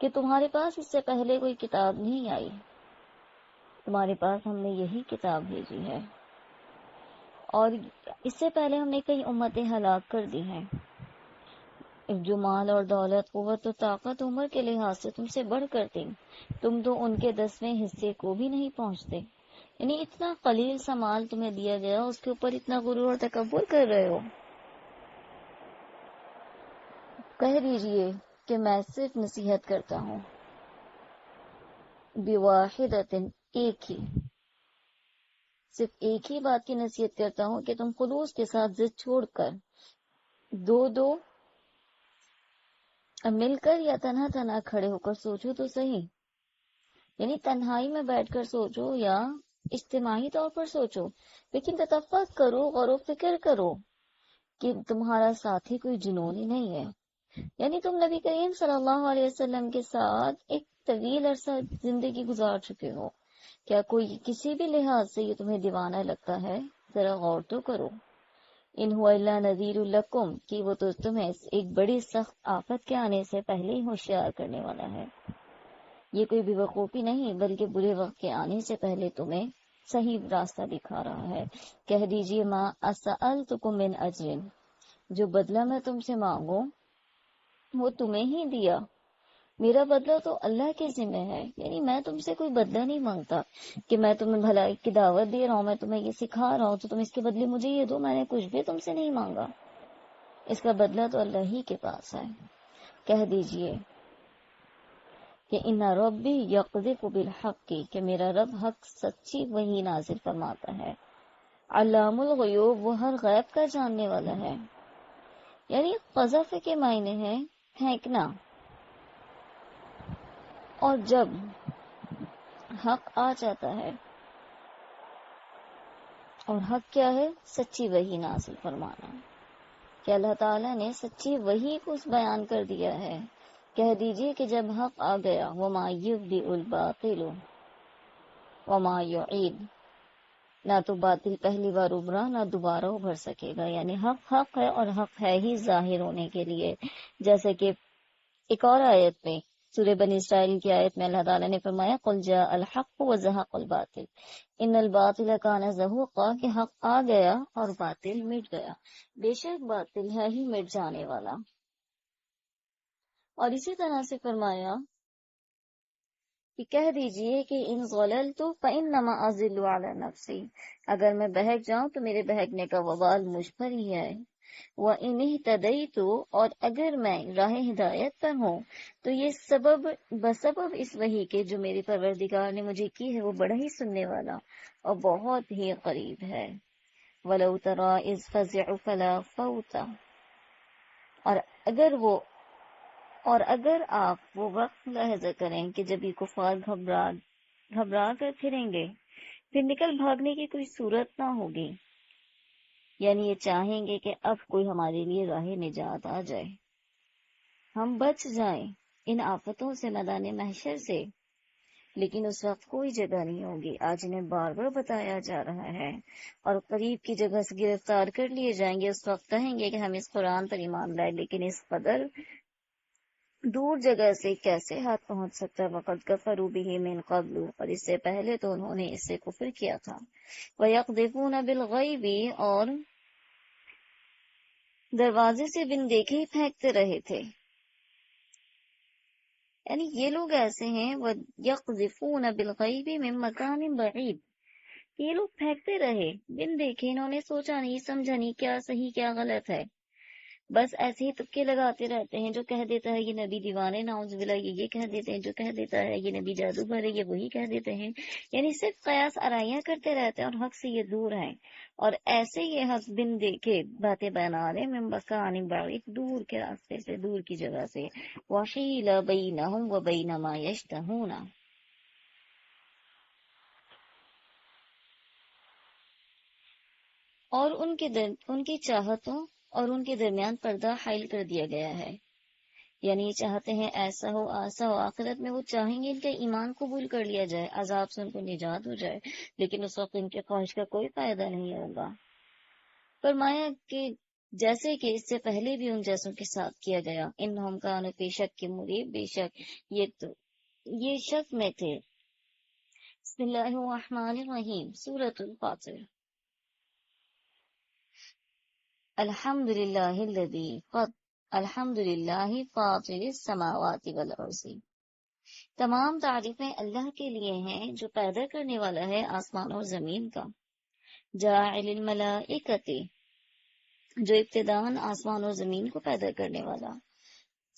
کہ تمہارے پاس اس سے پہلے کوئی کتاب نہیں آئی، تمہارے پاس ہم نے یہی کتاب بھیجی ہے، اور اس سے پہلے ہم نے کئی امتیں ہلاک کر دی ہیں جو مال اور دولت، قوت و طاقت، عمر کے لحاظ سے تم سے بڑھ کر تھی، تم تو ان کے 10ویں حصے کو بھی نہیں پہنچتے۔ یعنی اتنا قلیل سا مال تمہیں دیا گیا، اس کے اوپر اتنا غرور اور تکبر کر رہے ہو۔ کہہ دیجئے کہ میں صرف نصیحت کرتا ہوں، بواحدۃ، ایک ہی، صرف ایک ہی بات کی نصیحت کرتا ہوں کہ تم خلوص کے ساتھ ضد چھوڑ کر دو مل کر یا تنہا تنہا کھڑے ہو کر سوچو تو صحیح، یعنی تنہائی میں بیٹھ کر سوچو یا اجتماعی طور پر سوچو، لیکن تفکر کرو، غور و فکر کرو کہ تمہارا ساتھی کوئی جنونی نہیں ہے۔ یعنی تم نبی کریم صلی اللہ علیہ وسلم کے ساتھ ایک طویل عرصہ زندگی گزار چکے ہو، کیا کوئی کسی بھی لحاظ سے یہ تمہیں دیوانہ لگتا ہے؟ ذرا غور تو کرو۔ ان هو الا نذیر لکم، کہ وہ تو تمہیں ایک بڑی سخت آفت کے آنے سے پہلے ہی ہوشیار کرنے والا ہے۔ یہ کوئی بے وقوفی نہیں بلکہ برے وقت کے آنے سے پہلے تمہیں صحیح راستہ دکھا رہا ہے۔ کہہ دیجئے ما اسألتکم من اجر، جو بدلہ میں تم سے مانگوں وہ تمہیں ہی دیا، میرا بدلہ تو اللہ کے ذمہ ہے۔ یعنی میں تم سے کوئی بدلہ نہیں مانگتا کہ میں تمہیں بھلائی کی دعوت دے رہا ہوں، میں تمہیں یہ سکھا رہا ہوں تو تم اس کے بدلے مجھے یہ دو، میں نے کچھ بھی تم سے نہیں مانگا، اس کا بدلہ تو اللہ ہی کے پاس ہے۔ کہہ دیجئے کہ ان ربی یقذف بالحق، کہ میرا رب حق سچی وحی نازل فرماتا ہے۔ علام الغیوب، وہ ہر غیب کا جاننے والا ہے۔ یعنی قذف کے معنی ہے پھینکنا، اور جب حق آ جاتا ہے، اور حق کیا ہے؟ سچی وحی نازل فرمانا، کہ اللہ تعالیٰ نے سچی وحی کو بیان کر دیا ہے۔ کہہ دیجئے کہ جب حق آ گیا، وَمَا يُبْدِئُ الْبَاطِلُ، وما یعید، نہ تو باطل پہلی بار ابھرا نہ دوبارہ ابھر سکے گا، یعنی حق حق ہے اور حق ہے ہی ظاہر ہونے کے لیے. جیسے کہ ایک اور آیت میں سورہ بنی اسرائیل کی آیت میں اللہ تعالیٰ نے فرمایا قل جاء الحق وزهق الباطل ان الباطل کان زہوقا، کہ حق آ گیا اور باطل مٹ گیا، بے شک باطل ہے ہی مٹ جانے والا. اور اسی طرح سے فرمایا کہ کہہ دیجئے کہ ان ضللت فانما اضل علی نفسی، اگر میں بہک جاؤں تو میرے بہکنے کا وبال مجھ پر ہی ہے. وَإِنِ اهْتَدَيْتُ، اور اگر میں راہ ہدایت پر ہوں تو یہ بسبب اس وحی کے جو میرے پروردگار نے مجھے کی ہے وہ بڑا ہی سننے والا اور بہت ہی قریب ہے. وَلَوْ تَرَىٰ إِذْ فَزِعُوا فَلَا فَوْتَ، اور اگر آپ وہ وقت ملاحظہ کریں کہ جب یہ کفار گھبرا کر پھریں گے، پھر نکل بھاگنے کی کوئی صورت نہ ہوگی، یعنی یہ چاہیں گے کہ اب کوئی ہمارے لیے راہ نجات آ جائے، ہم بچ جائیں ان آفتوں سے میدان محشر سے، لیکن اس وقت کوئی جگہ نہیں ہوگی. آج انہیں بار بار بتایا جا رہا ہے اور قریب کی جگہ سے گرفتار کر لیے جائیں گے. اس وقت کہیں گے کہ ہم اس قرآن پر ایمان لائے، لیکن اس قدر دور جگہ سے کیسے ہاتھ پہنچ سکتا ہے؟ وقت کفروا بہ من قبل، اور اس سے پہلے تو انہوں نے اس سے کفر کیا تھا. وَيَقْذِفُونَ بِالْغَيْبِ، اور دروازے سے بن دیکھے ہی پھینکتے رہے تھے. یعنی یہ لوگ ایسے ہیں وَيَقْذِفُونَ بِالْغَيْبِ مِن مَّكَانٍ بَعِيدٍ، یہ لوگ پھینکتے رہے بن دیکھے، انہوں نے سوچا نہیں سمجھا نہیں کیا صحیح کیا غلط ہے، بس ایسے ہی تکے لگاتے رہتے ہیں. جو کہہ دیتا ہے یہ نبی دیوانے نعوذ باللہ، یہ کہہ دیتے ہیں. جو کہہ دیتا ہے یہ نبی جادوگر ہے، یہ وہی کہہ دیتے ہیں. یعنی صرف قیاس آرائیاں کرتے رہتے ہیں اور حق سے یہ دور ہیں، اور ایسے یہ حق بن دیکھے باتیں بنا رہے من مکان بعید، دور کے راستے سے، دور کی جگہ سے. وحیل بینہم وبین ما یشتہون، اور ان کی چاہتوں اور ان کے درمیان پردہ حائل کر دیا گیا ہے. یعنی یہ چاہتے ہیں ایسا ہو ایسا ہو، آخرت میں وہ چاہیں گے ان کا ایمان قبول کر لیا جائے، عذاب سے ان کو نجات ہو جائے، لیکن اس وقت ان کے خواہش کا کوئی فائدہ نہیں ہوگا. فرمایا کہ جیسے کہ اس سے پہلے بھی ان جیسوں کے ساتھ کیا گیا، انہم کانوا فی شک مریب، بے شک یہ شک میں تھے. بسم اللہ الرحمن الرحیم، سورۃ الفاطر. الحمد للہ فاطر السماوات والارض، تمام تعریفیں اللہ کے لیے ہیں جو پیدا کرنے والا ہے آسمان اور زمین کا. جاعل الملائکۃ، جو ابتداءً آسمان اور زمین کو پیدا کرنے والا.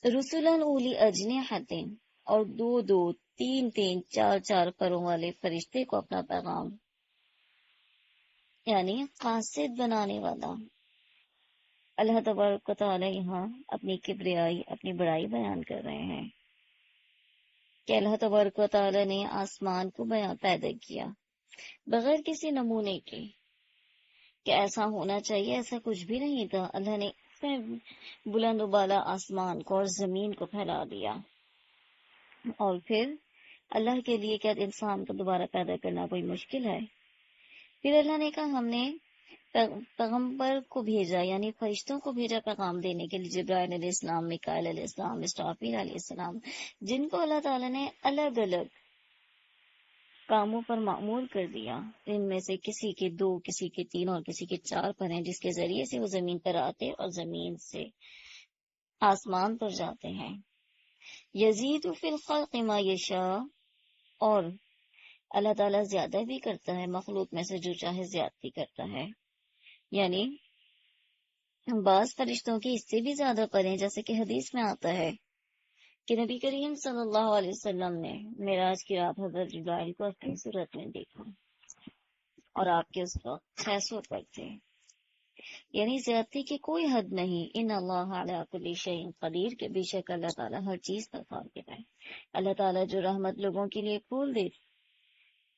رسلاً اولی اجنحۃ، اور دو دو تین تین چار چار پروں والے فرشتے کو اپنا پیغام، یعنی قاصد بنانے والا. اللہ تبارک و تعالی یہاں اپنی کبریائی، اپنی بڑائی بیان کر رہے ہیں کہ اللہ تبارک و تعالی نے آسمان کو پیدا کیا بغیر کسی نمونے کے، کہ ایسا ہونا چاہیے، ایسا کچھ بھی نہیں تھا. اللہ نے بلند و بالا آسمان کو اور زمین کو پھیلا دیا، اور پھر اللہ کے لیے کیا انسان کو دوبارہ پیدا کرنا کوئی مشکل ہے؟ پھر اللہ نے کہا ہم نے پیغمبر کو بھیجا، یعنی فرشتوں کو بھیجا پیغام دینے کے لیے، جبرائیل علیہ السلام، میکائیل علیہ السلام، اسرافیل علیہ السلام، جن کو اللہ تعالیٰ نے الگ الگ کاموں پر معمول کر دیا. ان میں سے کسی کے 2، کسی کے 3 اور کسی کے 4 پر ہیں، جس کے ذریعے سے وہ زمین پر آتے اور زمین سے آسمان پر جاتے ہیں. یزید فی الخلق ما یشاء، اور اللہ تعالیٰ زیادہ بھی کرتا ہے مخلوق میں سے جو چاہے زیادتی کرتا ہے. یعنی بعض فرشتوں کی اس سے بھی زیادہ پر ہیں، جیسے کہ حدیث میں آتا ہے کہ نبی کریم صلی اللہ علیہ وسلم نے معراج کی رات حضرت جبرائیل کو اپنی صورت میں دیکھا، اور آپ کے اس وقت 600 پر تھے. یعنی زیادتی کی کوئی حد نہیں. ان اللہ علی کل شیء قدیر، کے بے شک اللہ تعالیٰ ہر چیز پر قادر ہے. اللہ تعالیٰ جو رحمت لوگوں کے لیے کھول دے،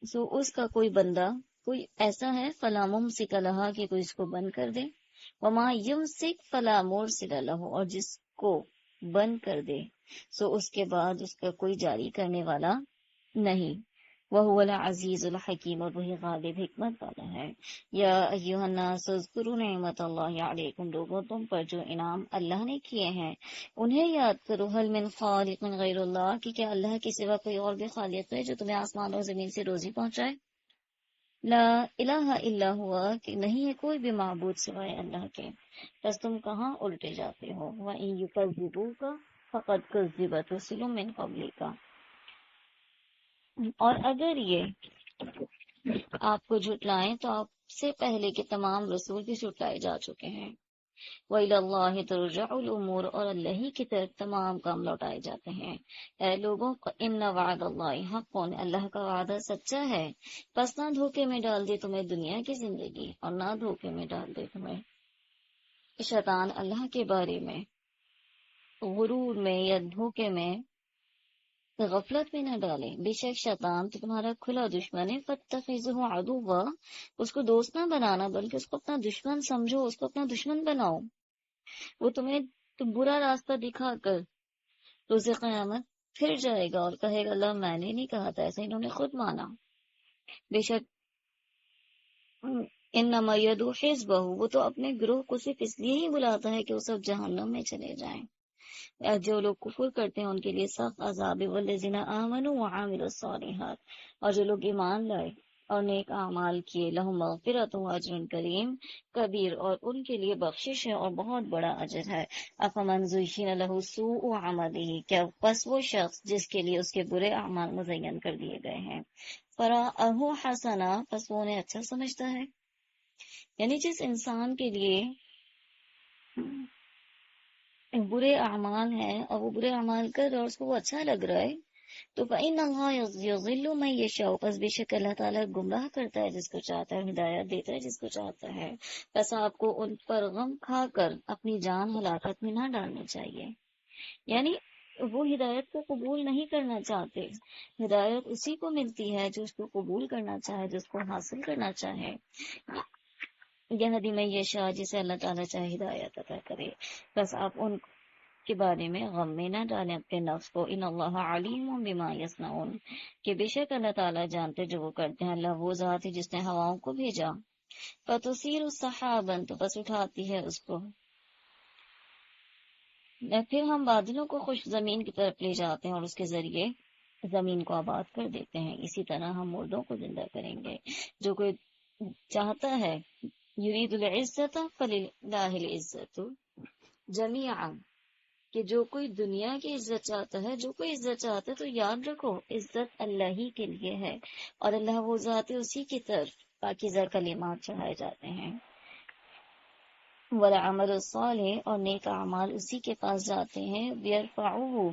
سو اس کا کوئی بندہ کوئی ایسا ہے فلا ممسک لہا، کہ کوئی اس کو بند کر دے. وما یمسک فلا مرسل لہ، اور جس کو بند کر دے سو اس کے بعد اس کا کوئی جاری کرنے والا نہیں. وَهُوَ الْعَزِيزُ الْحَكِيمُ، اور وہی غالب حکمت والا ہے۔ یا ایھا الناس اذکروا نعمت اللہ علیکم، لوگوں تم پر جو انعام اللہ نے کیے ہیں انہیں یاد کرو۔ هل من خالق غیر اللہ، کہ کیا اللہ کے سوا کوئی اور بھی خالق ہے جو تمہیں آسمان اور زمین سے روزی پہنچائے؟ لا الہ الا ہوا، کہ نہیں ہے کوئی بھی معبود سوائے اللہ کے، بس تم کہاں الٹے جاتے ہو۔ وَإِن يُكَذِّبُوكَ فَقَدْ كُذِّبَتْ رُسُلٌ مِّن قَبْلِكَ، اور اگر یہ آپ کو جھٹلائیں تو آپ سے پہلے کے تمام رسول بھی جھٹلائے جا چکے ہیں۔ وَإِلَى اللَّهِ تُرْجَعُ الْأُمُورُ، اور اللہ ہی کی طرف تمام کام لوٹائے جاتے ہیں۔ اے لوگوں، ان وعد اللہ حق، اللہ کا وعدہ سچا ہے، پس نہ دھوکے میں ڈال دے تمہیں دنیا کی زندگی، اور نہ دھوکے میں ڈال دے تمہیں شیطان اللہ کے بارے میں، غرور میں یا دھوکے میں، غفلت میں نہ ڈالے۔ بے شک شیطان تو تمہارا کھلا دشمن ہے، فاتخذہ عدوا، اس کو دوست نہ بنانا بلکہ اس کو اپنا دشمن سمجھو، اس کو اپنا دشمن بناؤ۔ وہ تمہیں تو برا راستہ دکھا کر روز قیامت پھر جائے گا اور کہے گا اللہ میں نے نہیں کہا تھا، ایسے انہوں نے خود مانا۔ بے شک انما یدعو حزبہ، وہ تو اپنے گروہ کو صرف اس لیے ہی بلاتا ہے کہ وہ سب جہنم میں چلے جائیں۔ جو لوگ کفر کرتے ہیں ان کے لیے سخت عذاب ہے، والذین آمنوا وعملوا الصالحات، اور جو لوگ ایمان لائے اور نیک اعمال کیے، لہم مغفرۃ واجر کریم کبیر، اور ان کے لیے بخشش ہے اور بہت بڑا اجر ہے۔ افمن زین لہ سوء عملہ، کیا پس وہ شخص جس کے لیے اس کے برے اعمال مزین کر دیے گئے ہیں، فرآہ حسنا، پس وہ انہیں اچھا سمجھتا ہے۔ یعنی جس انسان کے لیے برے اعمال ہیں اور وہ برے اعمال کر رہا ہے اور اس کو وہ اچھا لگ رہا ہے، تو فإن اللہ یضل من یشاء، پس بے شک اللہ تعالیٰ گمراہ کرتا ہے جس کو چاہتا ہے، ہدایت دیتا ہے جس کو چاہتا ہے۔ بس آپ کو ان پر غم کھا کر اپنی جان ہلاکت میں نہ ڈالنی چاہیے، یعنی وہ ہدایت کو قبول نہیں کرنا چاہتے۔ ہدایت اسی کو ملتی ہے جو اس کو قبول کرنا چاہے، جس کو حاصل کرنا چاہے۔ یہدی من یشاء، جسے اللہ تعالیٰ چاہے ہدایت عطا کرے۔ بس آپ ان کے بارے میں غم میں نہ ڈالیں اپنے نفس کو۔ ان اللہ علیم بما یصنعون، کہ بے شک اللہ تعالیٰ جانتے جو وہ کرتے ہیں۔ اللہ وہ ذات ہے جس نے ہواؤں کو بھیجا، فتصیر السحابا، تو بس اٹھاتی ہے اس کو، پھر ہم بادلوں کو خشک زمین کی طرف لے جاتے ہیں اور اس کے ذریعے زمین کو آباد کر دیتے ہیں۔ اسی طرح ہم مردوں کو زندہ کریں گے۔ جو کوئی چاہتا ہے یرید العزت فللہ العزت جمیعا، کہ جو کوئی دنیا کی عزت چاہتا ہے، جو کوئی عزت چاہتا ہے تو یاد رکھو عزت اللہ ہی کے لیے ہے، اور اللہ وہ ذات ہے اسی کی طرف پاکیزہ کلمات چڑھائے جاتے ہیں۔ والعمل الصالح، اور نیک اعمال اسی کے پاس جاتے ہیں، بیرفعوہ،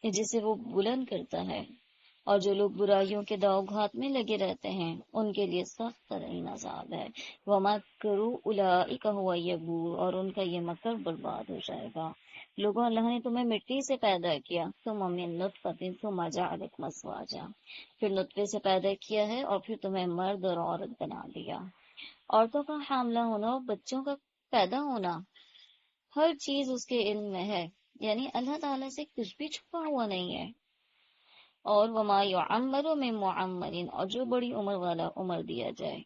جسے وہ بلند کرتا ہے۔ اور جو لوگ برائیوں کے داؤ گھات میں لگے رہتے ہیں ان کے لیے سخت ترین عذاب ہے۔ وَمَكْرُ أُولَٰئِكَ هُوَ يَبُورُ، اور ان کا یہ مکر برباد ہو جائے گا۔ لوگوں، اللہ نے تمہیں مٹی سے پیدا کیا، ثم من نطفۃ ثم جعلکم ازواجا، پھر نطفے سے پیدا کیا ہے اور پھر تمہیں مرد اور عورت بنا دیا۔ عورتوں کا حاملہ ہونا اور بچوں کا پیدا ہونا، ہر چیز اس کے علم میں ہے، یعنی اللہ تعالیٰ سے کچھ بھی چھپا ہوا نہیں ہے۔ اور وما یعمر من معمر، اور جو بڑی عمر والا عمر دیا جائے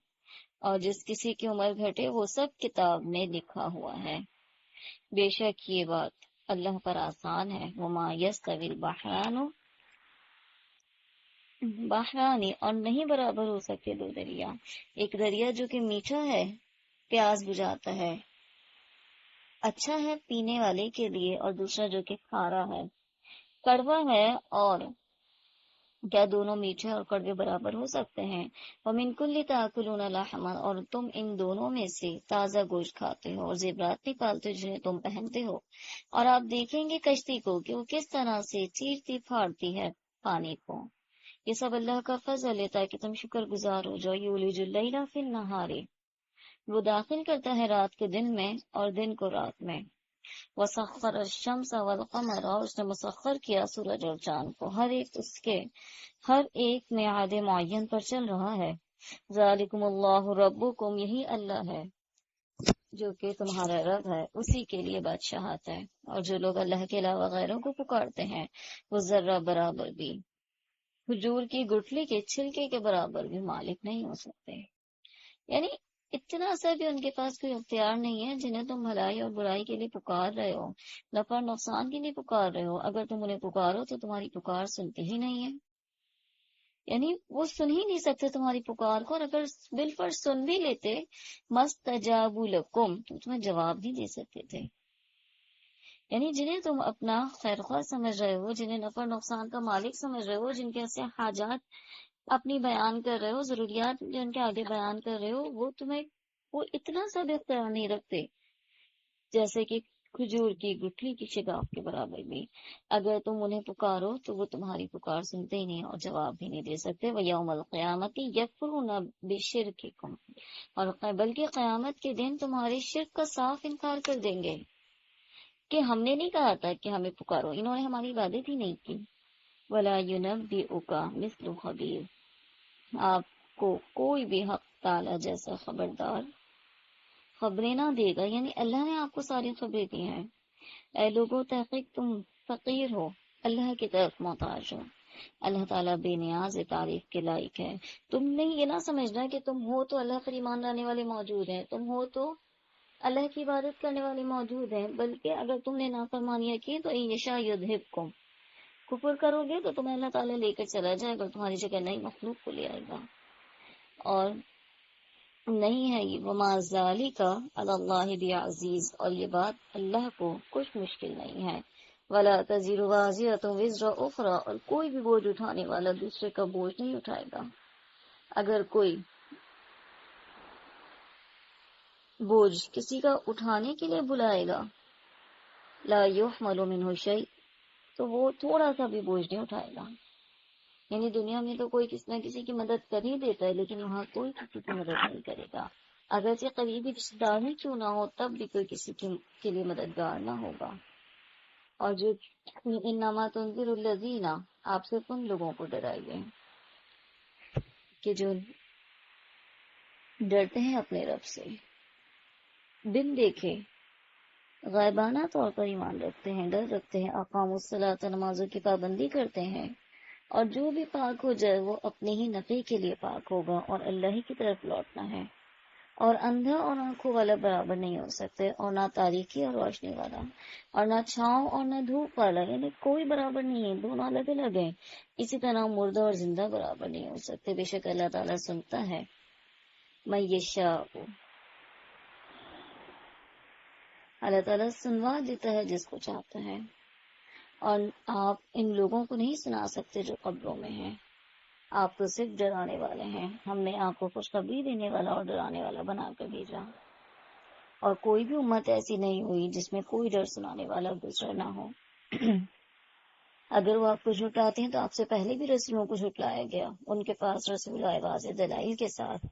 اور جس کسی کی عمر گھٹے وہ سب کتاب میں لکھا ہوا ہے۔ بے شک یہ بات اللہ پر آسان ہے۔ وما یستوی البحران، بحرانی، اور نہیں برابر ہو سکتے دو دریا، ایک دریا جو کہ میٹھا ہے، پیاس بجھاتا ہے، اچھا ہے پینے والے کے لیے، اور دوسرا جو کہ کھارا ہے، کڑوا ہے، اور کیا دونوں میٹھے اور کڑوے برابر ہو سکتے ہیں؟ وَمِن كُلِّ تَأْكُلُونَ لَحْمًا، اور تم ان دونوں میں سے تازہ گوشت کھاتے ہو اور زیورات نکالتے ہو جنہیں تم پہنتے ہو۔ اور آپ دیکھیں گے کشتی کو کہ وہ کس طرح سے چیرتی پھاڑتی ہے پانی کو۔ یہ سب اللہ کا فضل ہے تاکہ تم شکر گزار ہو جاؤ۔ یولج اللیل فی النہار، وہ داخل کرتا ہے رات کو دن میں اور دن کو رات میں۔ وسخر الشمس والقمر، اور اس نے مسخر کیا سورج اور چاند کو، ہر ایک میعاد معین پر چل رہا ہے۔ ذالکم اللہ ربکم، یہی اللہ ہے جو کہ تمہارا رب ہے، اسی کے لیے بادشاہت ہے۔ اور جو لوگ اللہ کے علاوہ غیروں کو پکارتے ہیں وہ ذرہ برابر بھی کھجور کی گٹھلی کے چھلکے کے برابر بھی مالک نہیں ہو سکتے. یعنی اتنا سا بھی ان کے پاس کوئی اختیار نہیں ہے. جنہیں تم بھلائی اور برائی کے لیے پکار رہے ہو، نفع اور نقصان کے لیے پکار رہے ہو، اگر تم انہیں پکارو تو تمہاری پکار سنتے ہی نہیں ہے. یعنی وہ سن ہی نہیں سکتے تمہاری پکار کو، اور اگر بالفرض سن بھی لیتے مستجابوا لکم تو تمہیں جواب نہیں دے سکتے تھے. یعنی جنہیں تم اپنا خیر خواہ سمجھ رہے ہو، جنہیں نفع نقصان کا مالک سمجھ رہے ہو، جن کے سے حاجات اپنی بیان کر رہے ہو، ضروریات جو ان کے آگے بیان کر رہے ہو، وہ اتنا سا بھی اختیار نہیں رکھتے جیسے کہ کھجور کی گٹھلی کی شگاف کے برابر بھی. اگر تم انہیں پکارو تو وہ تمہاری پکار سنتے ہی نہیں اور جواب بھی نہیں دے سکتے. وَيَوْمَ الْقِيَامَةِ يَكْفُرُونَ بِشِرْكِكُمْ، اور بلکہ قیامت کے دن تمہارے شرک کا صاف انکار کر دیں گے کہ ہم نے نہیں کہا تھا کہ ہمیں پکارو، انہوں نے ہماری عبادت ہی نہیں کی. وَلَا يُنَبِّئُكَ مِثْلُ خَبِيرٍ، آپ کو کوئی بھی حق تعالی جیسا خبردار خبریں نہ دے گا. یعنی اللہ نے آپ کو ساری خبریں دی ہیں. اے لوگوں، تحقیق تم فقیر ہو، اللہ کی طرف محتاج ہو. اللہ تعالیٰ بے نیاز تعریف کے لائق ہے. تم نے یہ نہ سمجھنا کہ تم ہو تو اللہ پر ایمان لانے والے موجود ہیں، تم ہو تو اللہ کی عبادت کرنے والے موجود ہیں، بلکہ اگر تم نے نافرمانیاں کی تو یشاء یذھبکم، کفر کرو گے تو تمہیں اللہ تعالیٰ لے کر چلا جائے گا، تمہاری جگہ نئی مخلوق کو لے آئے گا. اور نہیں ہے یہ وما ذالک علی اللہ بعزیز، اور یہ بات اللہ کو کچھ مشکل نہیں ہے. ولا تزر وازرۃ وزر اخرى، اور کوئی بھی بوجھ اٹھانے والا دوسرے کا بوجھ نہیں اٹھائے گا. اگر کوئی بوجھ کسی کا اٹھانے کے لیے بلائے گا، لا یحمل منہ شیء، تو وہ تھوڑا سا بھی بوجھ نہیں اٹھائے گا. یعنی دنیا میں تو کوئی کسی نہ کسی کی مدد کر ہی دیتا ہے، لیکن وہاں کوئی کسی کی مدد نہیں کرے گا. اگرچہ قریبی رشتہ دار ہی کیوں نہ ہو، تب بھی کوئی کسی کے لیے مددگار نہ ہوگا. اور جو انما تنذر الذین، آپ صرف ان لوگوں کو ڈرائیے کہ جو ڈرتے ہیں اپنے رب سے، بن دیکھے غائبانہ طور پر ایمان رکھتے ہیں، ڈر رکھتے ہیں، اقاموا الصلاۃ، نمازوں کی پابندی کرتے ہیں. اور جو بھی پاک ہو جائے وہ اپنے ہی نفع کے لیے پاک ہوگا اور اللہ ہی کی طرف لوٹنا ہے. اور اندھا اور آنکھوں والا برابر نہیں ہو سکتے، اور نہ تاریکی اور روشنی والا، اور نہ چھاؤں اور نہ دھوپ والا. یعنی کوئی برابر نہیں ہے، دونوں الگ الگ ہیں. اسی طرح مردہ اور زندہ برابر نہیں ہو سکتے. بے شک اللہ تعالیٰ سنتا ہے میں یشاء، اللہ تعالیٰ سنوا دیتا ہے جس کو چاہتا ہے. اور آپ ان لوگوں کو نہیں سنا سکتے جو قبروں میں ہیں، آپ تو صرف ڈرانے والے ہیں. ہم نے آپ کو خوشخبری دینے والا اور ڈرانے والا بنا کر بھیجا. اور کوئی بھی امت ایسی نہیں ہوئی جس میں کوئی ڈر سنانے والا دوسرا نہ ہو. اگر وہ آپ کو جھٹلاتے ہیں تو آپ سے پہلے بھی رسولوں کو جھٹلایا گیا. ان کے پاس رسول آئے واضح دلائل کے ساتھ،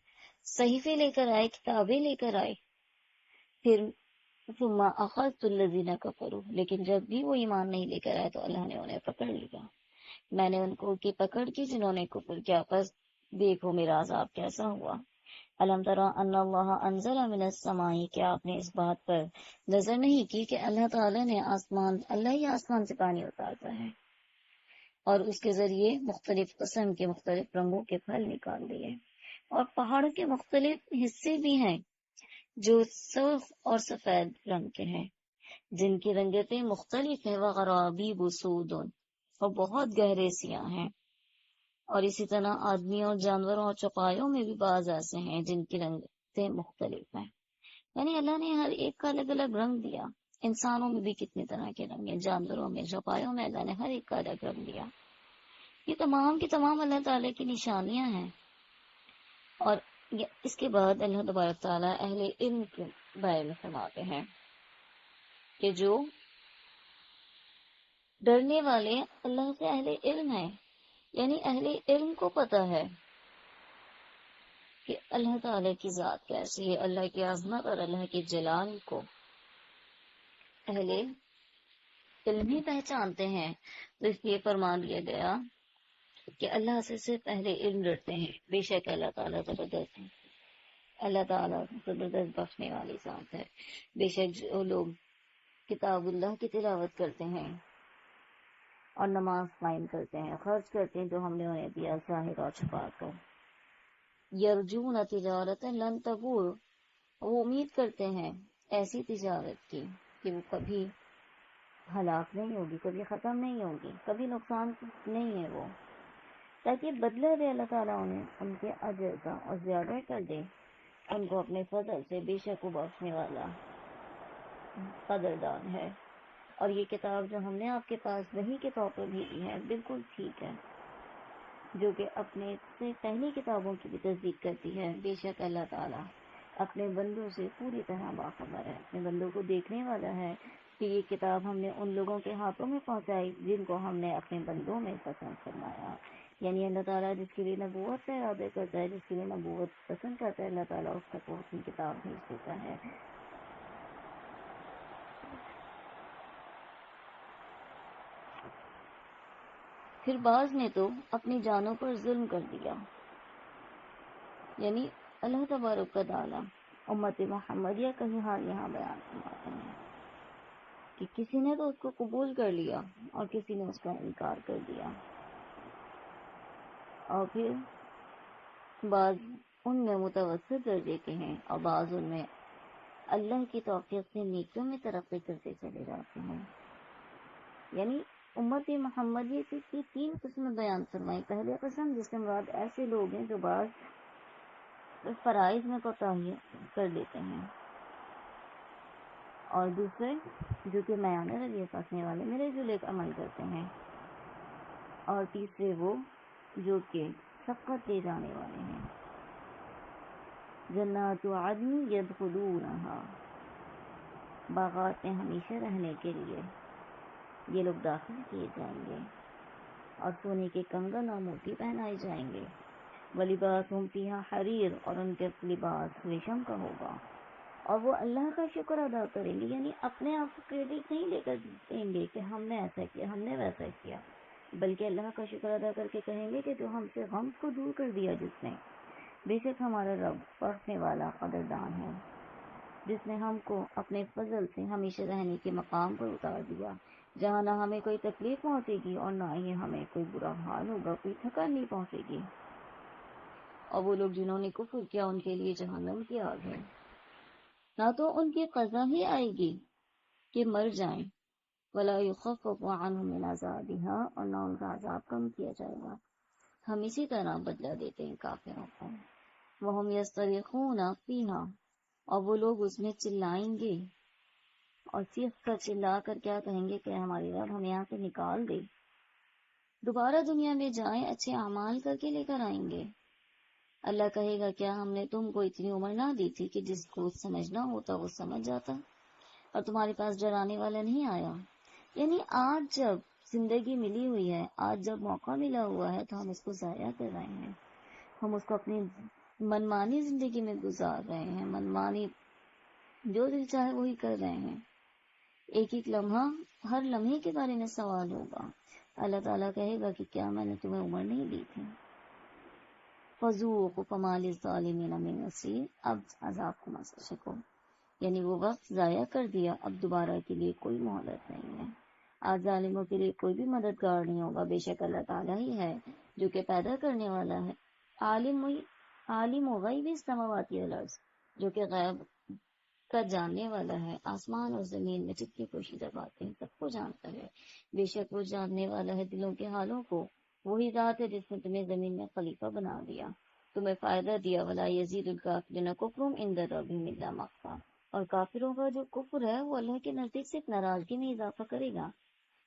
صحیفے لے کر آئے، کتابیں لے کر آئے. پھر ثم اخذت الذین کفروا، لیکن جب بھی وہ ایمان نہیں لے کر آئے تو اللہ نے انہیں پکڑ لیا. میں نے ان کو کی پکڑ کی جنہوں نے کفر کیا، پس دیکھو میرا عذاب کیسا ہوا. الم تری ان اللہ انزل من السماء، کیا آپ نے اس بات پر نظر نہیں کی کہ اللہ تعالی نے اللہ ہی آسمان سے پانی اتارتا ہے اور اس کے ذریعے مختلف قسم کے مختلف رنگوں کے پھل نکال دیے. اور پہاڑوں کے مختلف حصے بھی ہیں جو سرخ اور سفید رنگ کے ہیں، جن کی رنگتیں مختلف ہیں. وغرابیب سود، اور بہت گہرے سیاہ ہیں. اور اسی طرح آدمیوں، جانوروں اور چوپایوں میں بھی بعض ایسے ہیں جن کی رنگتیں مختلف ہیں. یعنی اللہ نے ہر ایک کا الگ الگ رنگ دیا. انسانوں میں بھی کتنے طرح کے رنگ ہیں، جانوروں میں، چوپایوں میں، اللہ نے ہر ایک کا الگ رنگ دیا. یہ تمام کی تمام اللہ تعالیٰ کی نشانیاں ہیں. اور اس کے بعد اللہ تبارک تعالیٰ اہل علم کے بارے میں فرماتے ہیں کہ جو ڈرنے والے اللہ سے اہل علم ہیں. یعنی اہل علم کو پتہ ہے کہ اللہ تعالیٰ کی ذات کیسی ہے، اللہ کی عظمت اور اللہ کے جلال کو اہل علم ہی پہچانتے ہیں. تو اس لیے فرمان دیا گیا کہ اللہ سے صرف اہل علم ڈرتے ہیں. بے شک اللہ تعالیٰ زبردست ہے، اللہ تعالیٰ زبردست بخشنے والی ذات ہے. بے شک جو لوگ کتاب اللہ کی تلاوت کرتے ہیں اور نماز قائم کرتے ہیں، خرچ کرتے ہیں جو ہم نے انہیں دیا ظاہر اور چھپا کر. یرجون تجارت لن تبور، وہ امید کرتے ہیں ایسی تجارت کی کہ وہ کبھی ہلاک نہیں ہوگی، کبھی ختم نہیں ہوگی، کبھی نقصان نہیں ہے وہ، تاکہ بدلہ دے اللہ تعالیٰ انہیں ان کے اجر کا اور زیادہ کر دے ان کو اپنے فضل سے، بے شک وہ بخشنے والا قدردان ہے. اور یہ کتاب جو ہم نے آپ کے پاس وحی کے طور پر بھیجی ہے بالکل ٹھیک ہے، جو کہ اپنے سے پہلی کتابوں کی بھی تصدیق کرتی ہے. بے شک اللہ تعالیٰ اپنے بندوں سے پوری طرح باخبر ہے، اپنے بندوں کو دیکھنے والا ہے کہ یہ کتاب ہم نے ان لوگوں کے ہاتھوں میں پہنچائی جن کو ہم نے اپنے بندوں میں پسند فرمایا. یعنی اللہ تعالیٰ جس کے لیے نبوت کا ارادہ کرتا ہے، جس کے لیے نبوت پسند کرتا ہے، اللہ تعالیٰ اس تک وہ اپنی کتاب بھیج دیتا ہے. پھر بعض نے تو اپنی جانوں پر ظلم کر دیا، یعنی اللہ تبارک کا تعالیٰ امت محمدیہ کہیں حال یہاں بیان فرماتے ہیں کہ کسی نے تو اس کو قبول کر لیا اور کسی نے اس کا انکار کر دیا. اور پھر بعض ان میں متوسط درجے کے ہیں اور بعض ان میں اللہ کی توفیق سے نیکیوں میں ترقی کرتے چلے جاتے ہیں. یعنی امت محمدیہ کی 3 قسم بیان فرمائی. پہلے قسم جس سے مراد ایسے لوگ ہیں جو بعض فرائض میں کوتاہی کر لیتے ہیں، اور دوسرے جو کہ میانہ رویہ رکھنے والے ملے جلے عمل کرتے ہیں، اور تیسرے وہ جو کہ سبقت لے جانے والے ہیں. جنات عدن یدخلونہا، باغات میں ہمیشہ رہنے کے لیے یہ لوگ داخل کیے جائیں گے، اور سونے کے کنگن اور موتی پہنائے جائیں گے. وَلِبَاسُهُمْ فِيهَا حَرِيرٌ، اور ان کے لباس ریشم کا ہوگا. اور وہ اللہ کا شکر ادا کریں گے، یعنی اپنے آپ کو کریڈٹ نہیں لے کر دیں گے کہ ہم نے ایسا کیا، ہم نے ویسا کیا، بلکہ اللہ کا شکر ادا کر کے کہیں گے کہ جو ہم سے غم کو دور کر دیا جس نے، بے شک ہمارا رب بخشنے والا قدردان ہے، جس نے ہم کو اپنے فضل سے ہمیشہ رہنے کے مقام پر اتار دیا، جہاں نہ ہمیں کوئی تکلیف پہنچے گی اور نہ ہی ہمیں کوئی برا حال ہوگا، کوئی تھکن نہیں پہنچے گی. اور وہ لوگ جنہوں نے کفر کیا ان کے لیے جہنم کی آگ ہے، نہ تو ان کی قضا ہی آئے گی کہ مر جائیں، ولا یخفف عنہم من عذابها، اور نہ ان کا عذاب کم کیا جائے گا. ہم اسی طرح بدلہ دیتے ہیں کافروں کو. وہم یصطرخون فیہا، اور وہ لوگ اس میں چلائیں گے اور چیخ کر چلا کر کیا کہیں گے کہ ہماری رب ہمیں یہاں سے نکال دے، دوبارہ دنیا میں جائیں، اچھے اعمال کر کے لے کر آئیں گے. اللہ کہے گا کیا ہم نے تم کو اتنی عمر نہ دی تھی کہ جس کو سمجھنا ہوتا وہ سمجھ جاتا، اور تمہارے پاس ڈرانے والا نہیں آیا. یعنی آج جب زندگی ملی ہوئی ہے، آج جب موقع ملا ہوا ہے تو ہم اس کو ضائع کر رہے ہیں، ہم اس کو اپنی منمانی زندگی میں گزار رہے ہیں، منمانی جو دل چاہے وہی کر رہے ہیں. ایک ایک لمحہ، ہر لمحے کے بارے میں سوال ہوگا. اللہ تعالیٰ کہے گا کہ کیا میں نے تمہیں عمر نہیں دی تھی؟ فذوقوا فما للظالمین من نصیر، اب عذاب کو مس سکو، یعنی وہ وقت ضائع کر دیا، اب دوبارہ کے لیے کوئی مہلت نہیں ہے. آج ظالموں کے لیے کوئی بھی مددگار نہیں ہوگا. بے شک اللہ تعالیٰ ہی ہے جو کہ پیدا کرنے والا ہے، عالم و غیب السماوات والارض، جو کہ غیب کا جاننے والا ہے، آسمان اور زمین میں جتنی پوشیدہ باتیں ہیں سب کو جانتا ہے. بے شک وہ جاننے والا ہے دلوں کے حالوں کو. وہی ذات ہے جس نے تمہیں زمین میں خلیفہ بنا دیا، تمہیں فائدہ دیا. ولا یزید الکافرین کفرهم عند ربهم الا مقتا، اور کافروں کا جو کفر ہے وہ اللہ کے نزدیک صرف ناراضگی میں اضافہ کرے گا.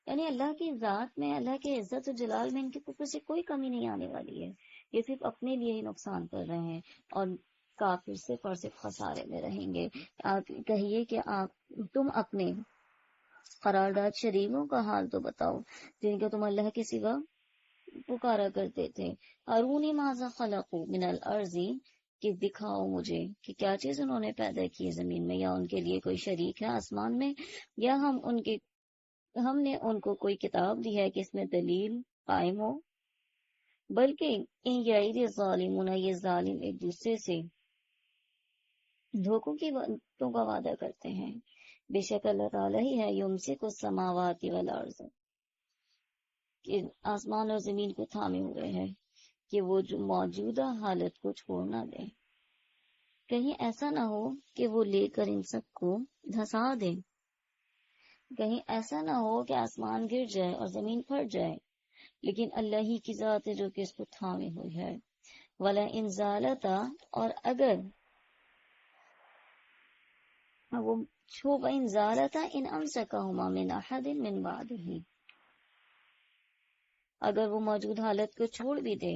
یعنی اللہ کی ذات میں، اللہ کے عزت و جلال میں ان کے کفر سے کوئی کمی نہیں آنے والی ہے. یہ صرف اپنے لیے ہی نقصان کر رہے ہیں، اور کافر صرف اور صرف خسارے میں رہیں گے. آپ کہیے کہ تم اپنے قرارداد شریکوں کا حال تو بتاؤ جن کو تم اللہ کے سوا پکارا کرتے تھے. ارونی ماذا خلقوا من الارض، کہ دکھاؤ مجھے کہ کیا چیز انہوں نے پیدا کی ہے زمین میں، یا ان کے لیے کوئی شریک ہے آسمان میں، یا ہم نے ان کو کوئی کتاب دی ہے کہ اس میں دلیل قائم ہو. بلکہ ان یعید الظالمون، یہ ظالم ایک دوسرے سے دھوکوں کی باتوں کا وعدہ کرتے ہیں. بے شک اللہ تعالیٰ ہی ہے یمسک السماوات والارض، کہ آسمان اور زمین کو تھامے ہوئے ہے کہ وہ جو موجودہ حالت کو چھوڑ نہ دے. کہیں ایسا نہ ہو کہ وہ لے کر ان سب کو دھسا دے. کہیں ایسا نہ ہو کہ آسمان گر جائے اور زمین پھٹ جائے، لیکن اللہ ہی کی ذات ہے جو کہ اس کو تھامے ہوئی ہے. ولا ان زالتا، اور اگر وہ چھوب ان زالتا ان امسکہما من احد من بعدہ، اگر وہ موجود حالت کو چھوڑ بھی دے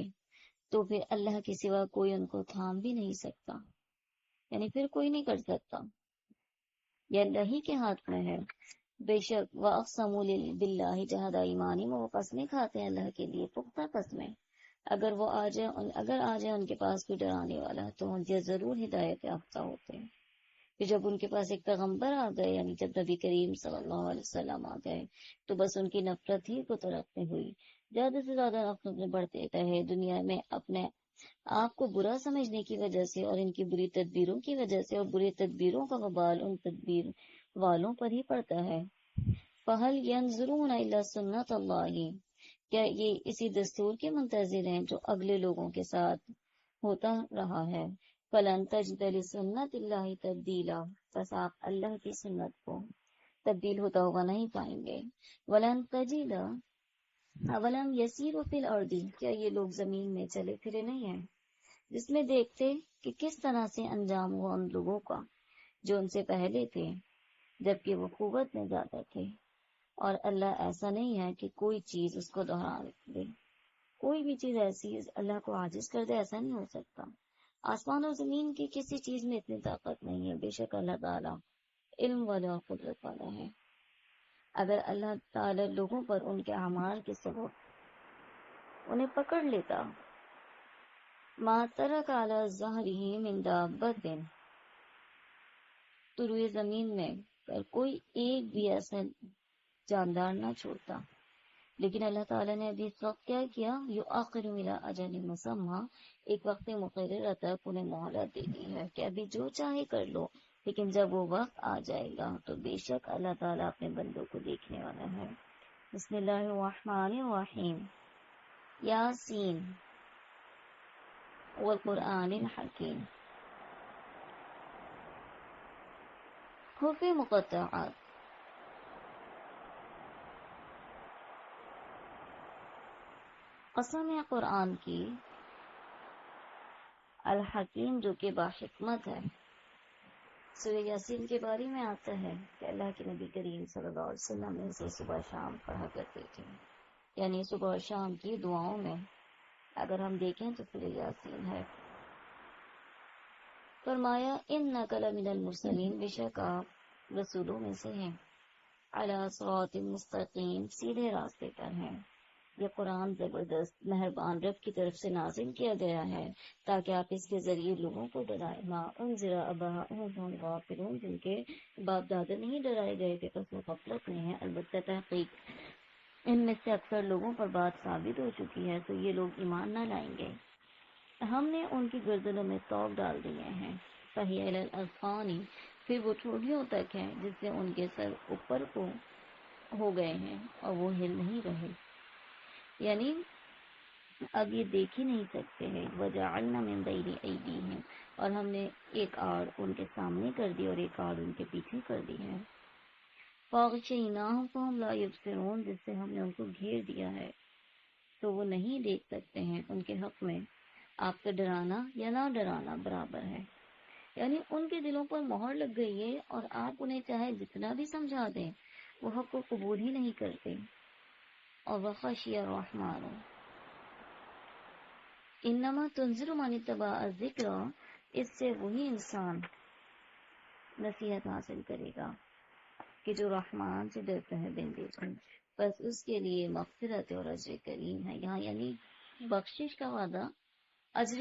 تو پھر اللہ کے سوا کوئی ان کو تھام بھی نہیں سکتا، یعنی پھر کوئی نہیں کر سکتا. یہ اللہ ہی کے ہاتھ میں ہے. بے شک وَأَقْسَمُوا بِاللَّهِ جَهْدَ ایمانہم، وہ قسمیں کھاتے ہیں اللہ کے لیے پختہ قسمیں. اگر آ جائے ان کے پاس کوئی ڈرانے والا تو یہ ضرور ہدایت یافتہ ہوتے ہیں. پھر جب ان کے پاس ایک پیغمبر آ گئے، یعنی جب نبی کریم صلی اللہ علیہ وسلم آ گئے، تو بس ان کی نفرت ہی کو ترقی ہوئی. زیادہ سے زیادہ نفرت میں بڑھتے رہے دنیا میں، اپنے آپ کو برا سمجھنے کی وجہ سے اور ان کی بری تدبیروں کی وجہ سے، اور بری تدبیروں کا وبال ان تدبیر والوں پر ہی پڑتا ہے. فَهَلْ يَنظُرُونَ إِلَّا سُنَّتَ اللَّهِ، کیا یہ اسی دستور کے منتظر ہیں جو اگلے لوگوں کے ساتھ ہوتا رہا ہے. فَلَن تَجِدَ لِسُنَّتِ اللَّهِ تَبْدِيلًا، بس آپ اللہ کی سنت کو تبدیل ہوتا ہوا نہیں پائیں گے. وَلَن تَجِدَ اَوَلَمْ يَسِيرُوا فِي الْأَرْضِ، کیا یہ لوگ زمین میں چلے پھرے نہیں ہیں جس میں دیکھتے کہ کس طرح سے انجام ہوا ان لوگوں کا جو ان سے پہلے تھے، جبکہ وہ قوت میں زیادہ تھے. اور اللہ ایسا نہیں ہے کہ کوئی چیز اس کو دہرا دے. کوئی بھی چیز ایسی اللہ کو عاجز کر دے، ایسا نہیں ہو سکتا. آسمان اور زمین کی کسی چیز میں اتنی طاقت نہیں ہے. بے شک اللہ تعالیٰ علم والا اور قدرت والا ہے. اگر اللہ تعالیٰ لوگوں پر ان کے اعمال کے سبب انہیں پکڑ لیتا، ما ترک علی ظہرہ من دابۃ، تو روئے زمین میں پر کوئی ایک بھی ایسا جاندار نہ چھوڑتا. لیکن اللہ تعالیٰ نے ابھی اس وقت کیا کیا، یؤخر الی اجل مسمى، ایک وقت مقررہ تک انہیں مہلت دے دی ہے کہ ابھی جو چاہے کر لو، لیکن جب وہ وقت آ جائے گا تو بے شک اللہ تعالیٰ اپنے بندوں کو دیکھنے والا ہے. بسم اللہ الرحمن الرحیم. یاسین والقرآن الحکیم. حروف مقطعات. قسم ہے قرآن کی، الحکیم جو کہ باحکمت ہے. سورہ یاسین کے بارے میں آتا ہے کہ اللہ کے نبی کریم صلی اللہ علیہ وسلم اسے صبح شام پڑھا کرتے تھے، یعنی صبح اور شام کی دعاؤں میں اگر ہم دیکھیں تو سورہ یاسین ہے. فرمایا انک لمن المرسلین، بے شک آپ رسولوں میں سے ہیں، علی صراط مستقیم، سیدھے راستے پر ہیں. یہ قرآن زبردست مہربان رب کی طرف سے نازل کیا گیا ہے تاکہ آپ اس کے ذریعے لوگوں کو ڈرائیں. ما انذر آباؤہم غافلون، جن کے باپ دادا نہیں ڈرائے گئے کہ قسم غفلت نہیں ہے. البتہ تحقیق ان میں سے اکثر لوگوں پر بات ثابت ہو چکی ہے تو یہ لوگ ایمان نہ لائیں گے. ہم نے ان کی گردنوں میں توق ڈال دیے ہیں. فہی علی الاذقان، پھر وہ ٹھوڑیوں تک ہیں جس سے ان کے سر اوپر کو ہو گئے ہیں اور وہ ہل نہیں رہے، یعنی اب یہ دیکھ ہی نہیں سکتے ہیں. وجعلنا من بین ایدیہم، اور ہم نے ایک آڑ ان کے سامنے کر دی اور ایک آڑ ان کے پیچھے کر دی ہے. فاغشیناہم فہم لا یبصرون، جس سے ہم نے ان کو گھیر دیا ہے تو وہ نہیں دیکھ سکتے ہیں. ان کے حق میں آپ کا ڈرانا یا نہ ڈرانا برابر ہے، یعنی ان کے دلوں پر مہر لگ گئی ہے اور آپ انہیں چاہے جتنا بھی سمجھا دیں وہ حق کو قبول ہی نہیں کرتے. اور وخشی الرحمن انما تنذر من اتبع الذکر، اس سے وہی انسان نصیحت حاصل کرے گا کہ جو رحمان سے ڈرتا ہے دن دیکھیں، بس اس کے لیے مغفرت اور اجر کریم ہے. یہاں یعنی بخشش کا وعدہ، اجر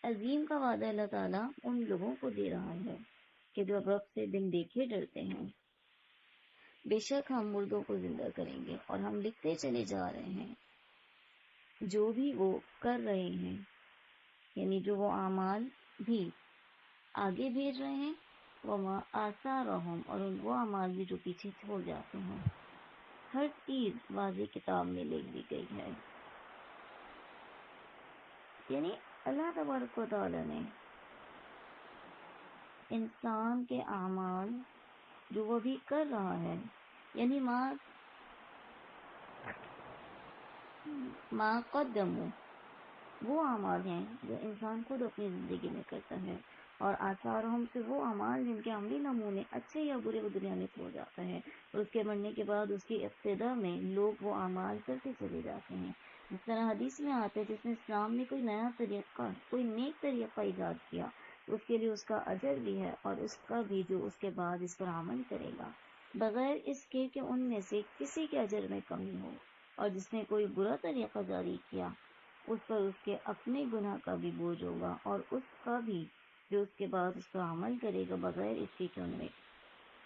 عظیم کا وعدہ اللہ تعالیٰ ان لوگوں کو دے رہا ہے کہ جو رب سے بن دیکھے ڈرتے ہیں. بے شک ہم مردوں کو زندہ کریں گے اور ہم لکھتے چلے جا رہے ہیں جو بھی وہ کر رہے ہیں، یعنی جو وہ اعمال بھی آگے بھیج رہے ہیں. وما آثارہم، اور وہ اعمال بھی جو پیچھے چھوڑ جاتے ہیں. ہر چیز واضح کتاب میں لکھ دی گئی ہے. یعنی اللہ تبارک و تعالیٰ نے انسان کے اعمال جو وہ بھی کر رہا ہے، یعنی ما قدموا، وہ اعمال ہیں جو انسان خود اپنی زندگی میں کرتا ہے، اور آثارہم سے وہ اعمال جن کے عملی نمونے اچھے یا برے وہ دنیا میں چھوڑ جاتا ہے، اور اس کے مرنے کے بعد اس کی ابتدا میں لوگ وہ اعمال کرتے چلے جاتے ہیں. جس طرح حدیث میں آتے جس نے اسلام میں کوئی نیا طریقہ، کوئی نیک طریقہ ایجاد کیا، اس کے لیے اس کا اجر بھی ہے، اور اس کا بھی جو اس کے بعد اس پر عمل کرے گا، بغیر اس کے کہ ان میں سے کسی کے اجر میں کمی ہو. اور جس نے کوئی برا طریقہ جاری کیا، اس پر اس کے اپنے گناہ کا بھی بوجھ ہوگا، اور اس کا بھی جو اس کے بعد اس پر عمل کرے گا، بغیر اس کے کہ ان میں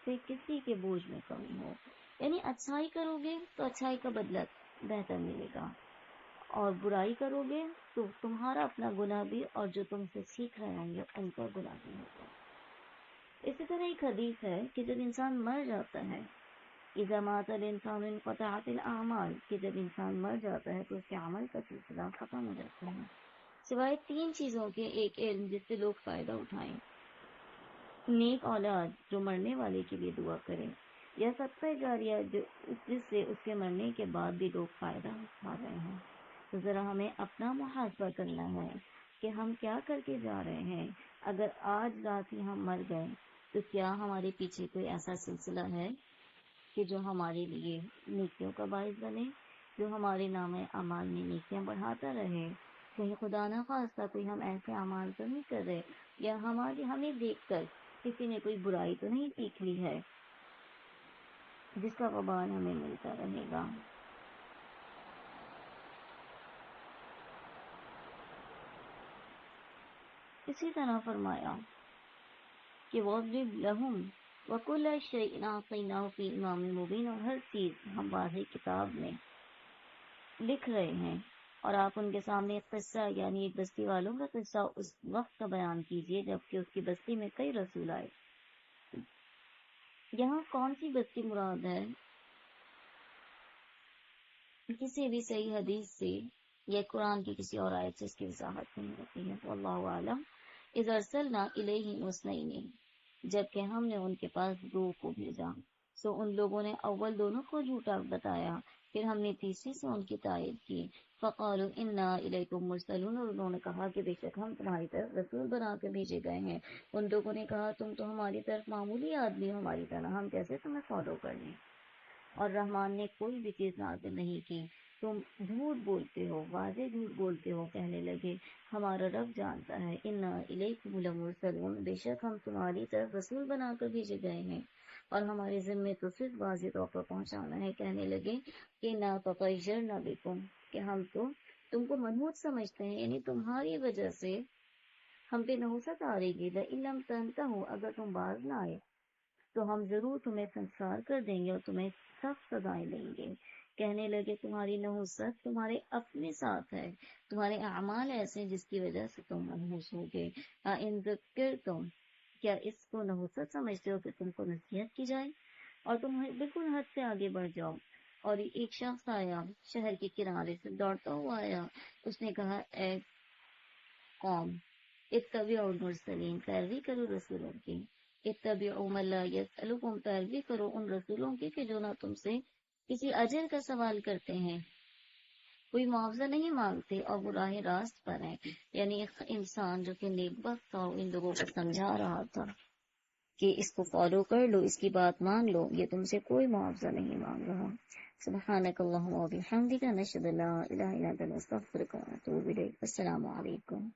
سے کسی کے بوجھ میں کمی ہو. یعنی اچھائی کرو گے تو اچھائی کا بدلہ بہتر ملے گا، اور برائی کرو گے تو تمہارا اپنا گناہ بھی، اور جو تم سے سیکھ رہے ہوں گے ان کا گناہ بھی ہوگا. اسی طرح ایک حدیث ہے کہ جب انسان مر جاتا ہے، اذا مات الانسان انقطعت الاعمال، کہ جب انسان مر جاتا ہے تو اس کے عمل کا سلسلہ ختم ہو جاتا ہے، سوائے 3 چیزوں کے. ایک علم جس سے لوگ فائدہ اٹھائیں، نیک اولاد جو مرنے والے کے لیے دعا کرے، یا صدقہ جاریہ جس سے اس کے مرنے کے بعد بھی لوگ فائدہ اٹھا رہے ہیں. تو ذرا ہمیں اپنا محاسبہ کرنا ہے کہ ہم کیا کر کے جا رہے ہیں. اگر آج رات ہی ہم مر گئے تو کیا ہمارے پیچھے کوئی ایسا سلسلہ ہے کہ جو ہمارے لیے نیکیوں کا باعث بنے، جو ہمارے نام اعمال میں نیکیاں بڑھاتا رہے؟ کہیں خدا نہ خواستہ کوئی ہم ایسے اعمال تو نہیں کر رہے، یا ہمیں دیکھ کر کسی نے کوئی برائی تو نہیں سیکھ لی ہے جس کا وبال ہمیں ملتا رہے گا. اسی طرح فرمایا کہ وَاضْرِبْ لَهُمْ وَكُلَّ شَيْءٍ أَعْطَيْنَاهُ فِي إِمَامٍ مُبِينٍ، اور ہر چیز ہم واضح کتاب میں لکھ رہے ہیں. اور آپ ان کے سامنے ایک قصہ، یعنی ایک بستی والوں کا قصہ اس وقت کا بیان کیجیے جبکہ اس کی بستی میں کئی رسول آئے. یہاں کون سی بستی مراد ہے؟ کسی بھی صحیح حدیث سے یا قرآن کی کسی اور آیت سے اس کی وضاحت نہیں ہوتی ہے. واللہ اعلم. اذ ارسلنا الیہم اثنین، جبکہ ہم نے ان کے پاس 2 کو بھیجا، سو ان لوگوں نے اول دونوں کو جھوٹا بتایا، پھر ہم نے تیسری سے ان کی تائید کی. فقالوا انا الیکم مرسلون، اور انہوں نے کہا کہ بے شک ہم تمہاری طرف رسول بنا کے بھیجے گئے ہیں. ان لوگوں نے کہا تم تو ہماری طرف معمولی آدمی ہو ہماری طرح، ہم کیسے تمہیں فالو کر لیں؟ اور رحمان نے کوئی بھی چیز نازل نہیں کی، تم جھوٹ بولتے ہو، واضح جھوٹ بولتے ہو. کہنے لگے ہمارا رب جانتا ہے، انا الیکم لمرسلون، بے شک ہم تمہاری طرف رسول بنا کر بھیجے گئے ہیں، اور ہمارے ذمے تو صرف واضح طور پر پہنچانا ہے. کہنے لگے کہ نا تطیرنا بکم، کہ ہم تو تم کو منحوس سمجھتے ہیں، یعنی تمہاری وجہ سے ہم پہ نحوست آ رہی گی. لئن لم تنتہوا، اگر تم باز نہ آئے تو ہم ضرور تمہیں سنسار کر دیں گے اور تمہیں سخت سزائیں دیں گے. کہنے لگے تمہاری نحوست تمہارے اپنے ساتھ ہے، تمہارے اعمال ایسے جس کی وجہ سے تم منحوس ہوگے. ان ذکرتم، کیا اس کو نحوست سمجھتے ہو کہ تم کو نصیحت کی جائے اور تم بالکل حد سے آگے بڑھ جاؤ؟ اور ایک شخص آیا شہر کے کنارے سے دوڑتا ہوا آیا، اس نے کہا اے قوم اتبعوا المرسلین، پیروی کرو رسولوں کی. اتبعوا من لا یسألکم، پیروی کرو ان رسولوں کی کہ جو نہ تم سے کسی اجر کا سوال کرتے ہیں، کوئی معاوضہ نہیں مانگتے، اور وہ راہ راست پر ہیں. یعنی ایک انسان جو کہ نیک بخت تھا ان لوگوں کو سمجھا رہا تھا کہ اس کو فالو کر لو، اس کی بات مان لو، یہ تم سے کوئی معاوضہ نہیں مانگ رہا. سبحانک اللہم و بحمدک، نشہد لا الہ الا انت، نستغفرک و نتوب الیک. السلام علیکم.